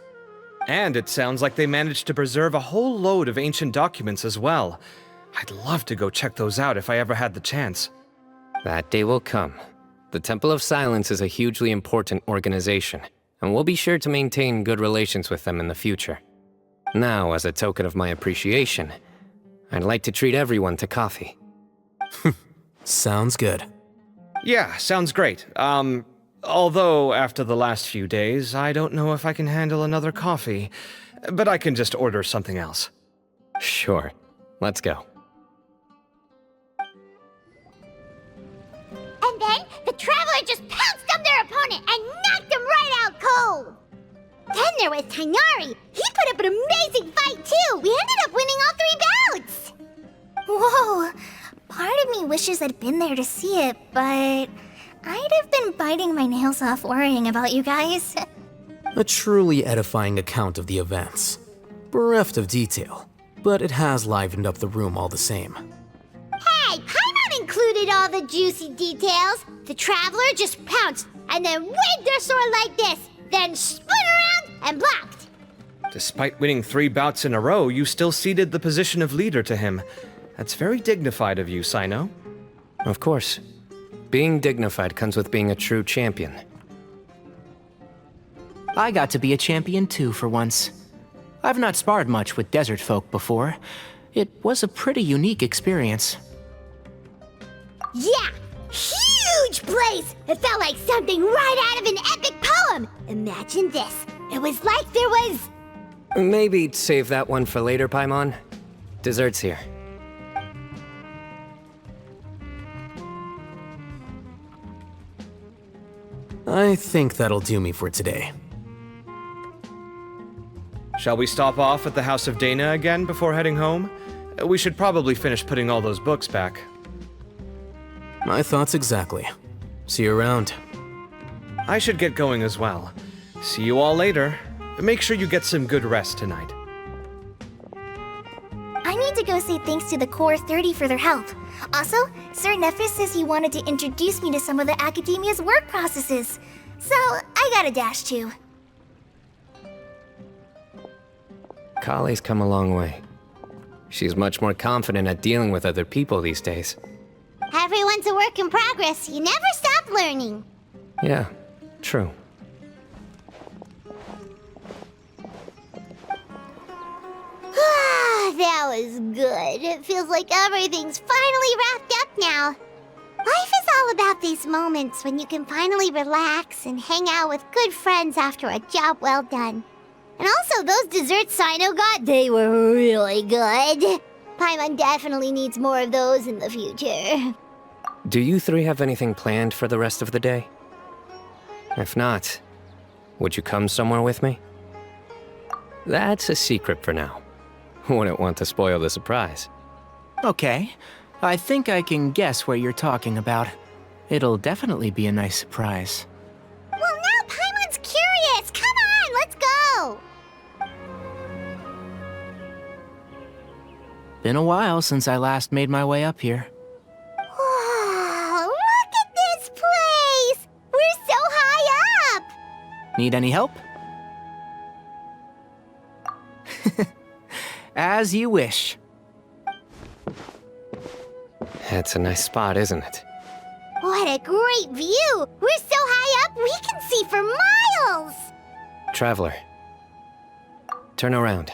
And it sounds like they managed to preserve a whole load of ancient documents as well. I'd love to go check those out if I ever had the chance. That day will come. The Temple of Silence is a hugely important organization, and we'll be sure to maintain good relations with them in the future. Now, as a token of my appreciation, I'd like to treat everyone to coffee. Sounds good. Yeah, sounds great. Although after the last few days, I don't know if I can handle another coffee, but I can just order something else. Sure. Let's go. And then the Traveler just pounced on their opponent and knocked him right out cold. Then there was Tainari. He put up an amazing fight too. We ended up winning all 3 bouts. Whoa! Part of me wishes I'd been there to see it, but I'd have been biting my nails off worrying about you guys. A truly edifying account of the events. Bereft of detail, but it has livened up the room all the same. Hey, Paimon included all the juicy details. The Traveler just pounced and then waved their sword like this, then spun around and blocked. Despite winning 3 bouts in a row, you still ceded the position of leader to him. That's very dignified of you, Cyno. Of course. Being dignified comes with being a true champion. I got to be a champion too for once. I've not sparred much with desert folk before. It was a pretty unique experience. Yeah! Huge place! It felt like something right out of an epic poem! Imagine this. It was like there was... Maybe save that one for later, Paimon. Dessert's here. I think that'll do me for today. Shall we stop off at the House of Dana again before heading home? We should probably finish putting all those books back. My thoughts exactly. See you around. I should get going as well. See you all later. Make sure you get some good rest tonight. I need to go say thanks to the Core 30 for their help. Also, Sir Nephis says he wanted to introduce me to some of the Academia's work processes. So, I gotta dash too. Kale's come a long way. She's much more confident at dealing with other people these days. Everyone's a work in progress. You never stop learning. Yeah, true. That was good. It feels like everything's finally wrapped up now. Life is all about these moments when you can finally relax and hang out with good friends after a job well done. And also, those desserts Cyno got, they were really good. Paimon definitely needs more of those in the future. Do you 3 have anything planned for the rest of the day? If not, would you come somewhere with me? That's a secret for now. Wouldn't want to spoil the surprise. Okay. I think I can guess what you're talking about. It'll definitely be a nice surprise. Well, now Paimon's curious. Come on, let's go. Been a while since I last made my way up here. Whoa, look at this place. We're so high up. Need any help? As you wish. It's a nice spot, isn't it? What a great view. We're so high up, we can see for miles. Traveler, turn around.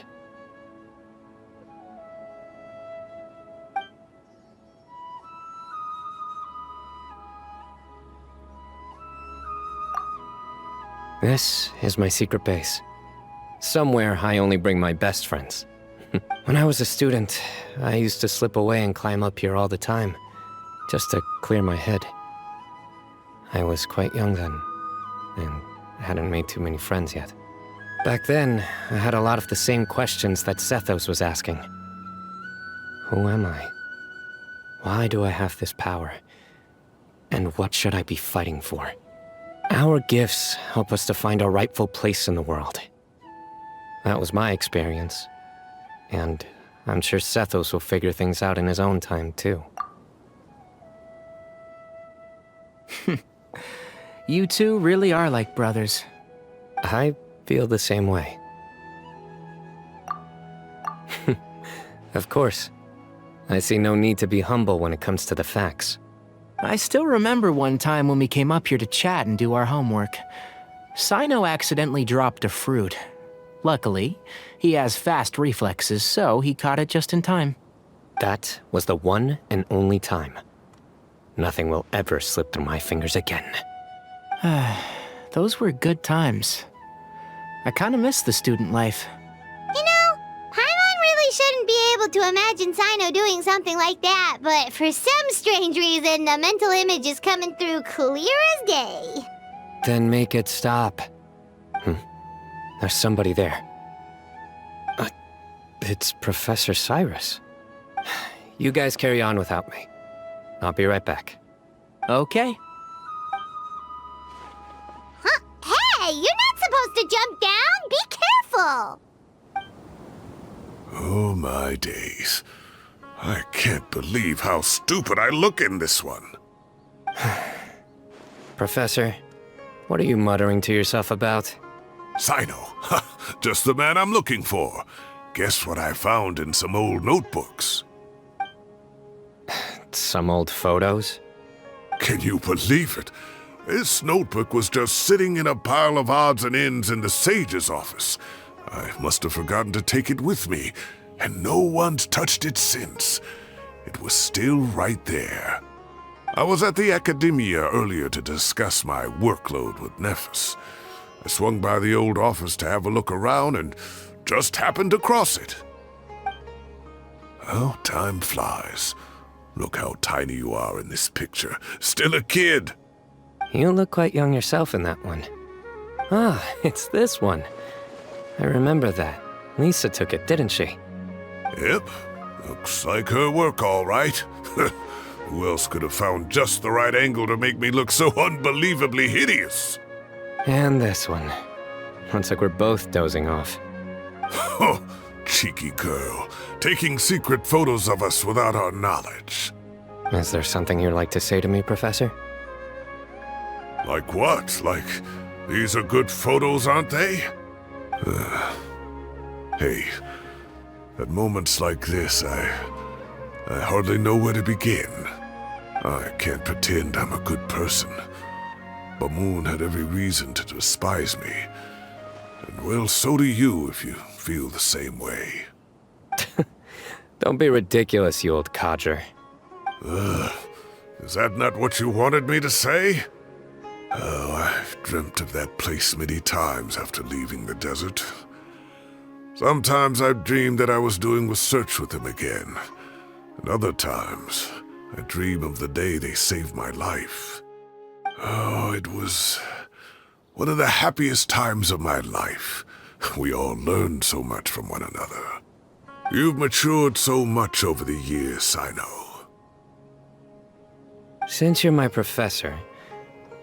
This is my secret base. Somewhere I only bring my best friends. When I was a student, I used to slip away and climb up here all the time, just to clear my head. I was quite young then, and hadn't made too many friends yet. Back then, I had a lot of the same questions that Sethos was asking. Who am I? Why do I have this power? And what should I be fighting for? Our gifts help us to find our rightful place in the world. That was my experience. And I'm sure Sethos will figure things out in his own time, too. You two really are like brothers. I feel the same way. Of course. I see no need to be humble when it comes to the facts. I still remember one time when we came up here to chat and do our homework. Cyno accidentally dropped a fruit. Luckily, he has fast reflexes, so he caught it just in time. That was the one and only time. Nothing will ever slip through my fingers again. Those were good times. I kinda miss the student life. You know, Paimon really shouldn't be able to imagine Cyno doing something like that, but for some strange reason, the mental image is coming through clear as day. Then make it stop. There's somebody there. It's Professor Cyrus. You guys carry on without me. I'll be right back. Okay. Huh? Hey, you're not supposed to jump down! Be careful! Oh my days. I can't believe how stupid I look in this one. Professor, what are you muttering to yourself about? Cyno. Just the man I'm looking for. Guess what I found in some old notebooks? Some old photos? Can you believe it? This notebook was just sitting in a pile of odds and ends in the Sage's office. I must have forgotten to take it with me, and no one's touched it since. It was still right there. I was at the Academia earlier to discuss my workload with Nephis. I swung by the old office to have a look around and just happened to cross it. Well, time flies. Look how tiny you are in this picture. Still a kid. You look quite young yourself in that one. Ah, it's this one. I remember that. Lisa took it, didn't she? Yep. Looks like her work, all right. Who else could have found just the right angle to make me look so unbelievably hideous? And this one. Looks like we're both dozing off. Oh, cheeky girl. Taking secret photos of us without our knowledge. Is there something you'd like to say to me, Professor? Like what? Like, these are good photos, aren't they? Hey, at moments like this, I hardly know where to begin. I can't pretend I'm a good person. Bamoon had every reason to despise me. And well, so do you if you feel the same way. Don't be ridiculous, you old codger. Is that not what you wanted me to say? Oh, I've dreamt of that place many times after leaving the desert. Sometimes I've dreamed that I was doing research with them again. And other times, I dream of the day they saved my life. Oh, it was one of the happiest times of my life. We all learned so much from one another. You've matured so much over the years, Cyno. Since you're my professor,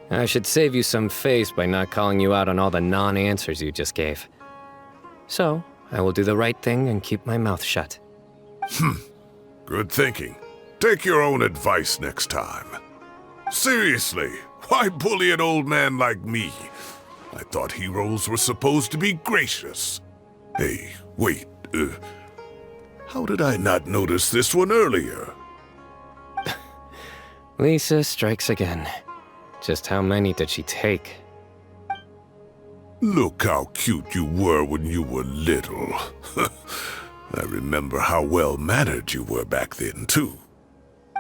I should save you some face by not calling you out on all the non-answers you just gave. So, I will do the right thing and keep my mouth shut. Good thinking. Take your own advice next time. Seriously, why bully an old man like me? I thought heroes were supposed to be gracious. Hey, wait, how did I not notice this one earlier? Lisa strikes again. Just how many did she take? Look how cute you were when you were little. I remember how well-mannered you were back then, too.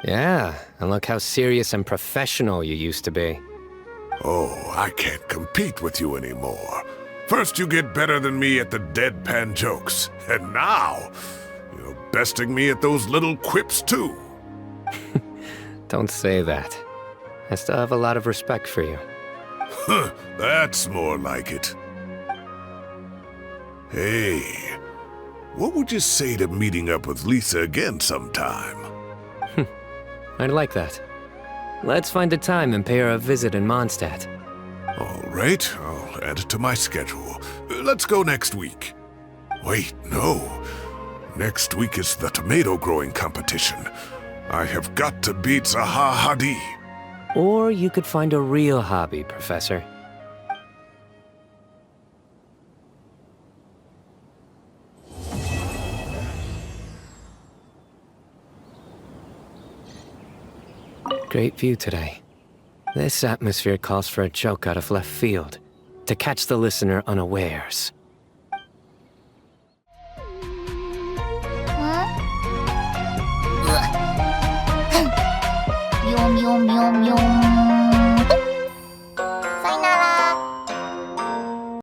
Yeah, and look how serious and professional you used to be. Oh, I can't compete with you anymore. First you get better than me at the deadpan jokes, and now you're besting me at those little quips, too. Don't say that. I still have a lot of respect for you. That's more like it. Hey, what would you say to meeting up with Lisa again sometime? I'd like that. Let's find a time and pay her a visit in Mondstadt. All right, I'll add it to my schedule. Let's go next week. Wait, no. Next week is the tomato growing competition. I have got to beat Zaha Hadi. Or you could find a real hobby, Professor. Great view today. This atmosphere calls for a joke out of left field, to catch the listener unawares. Yum yum yum yum.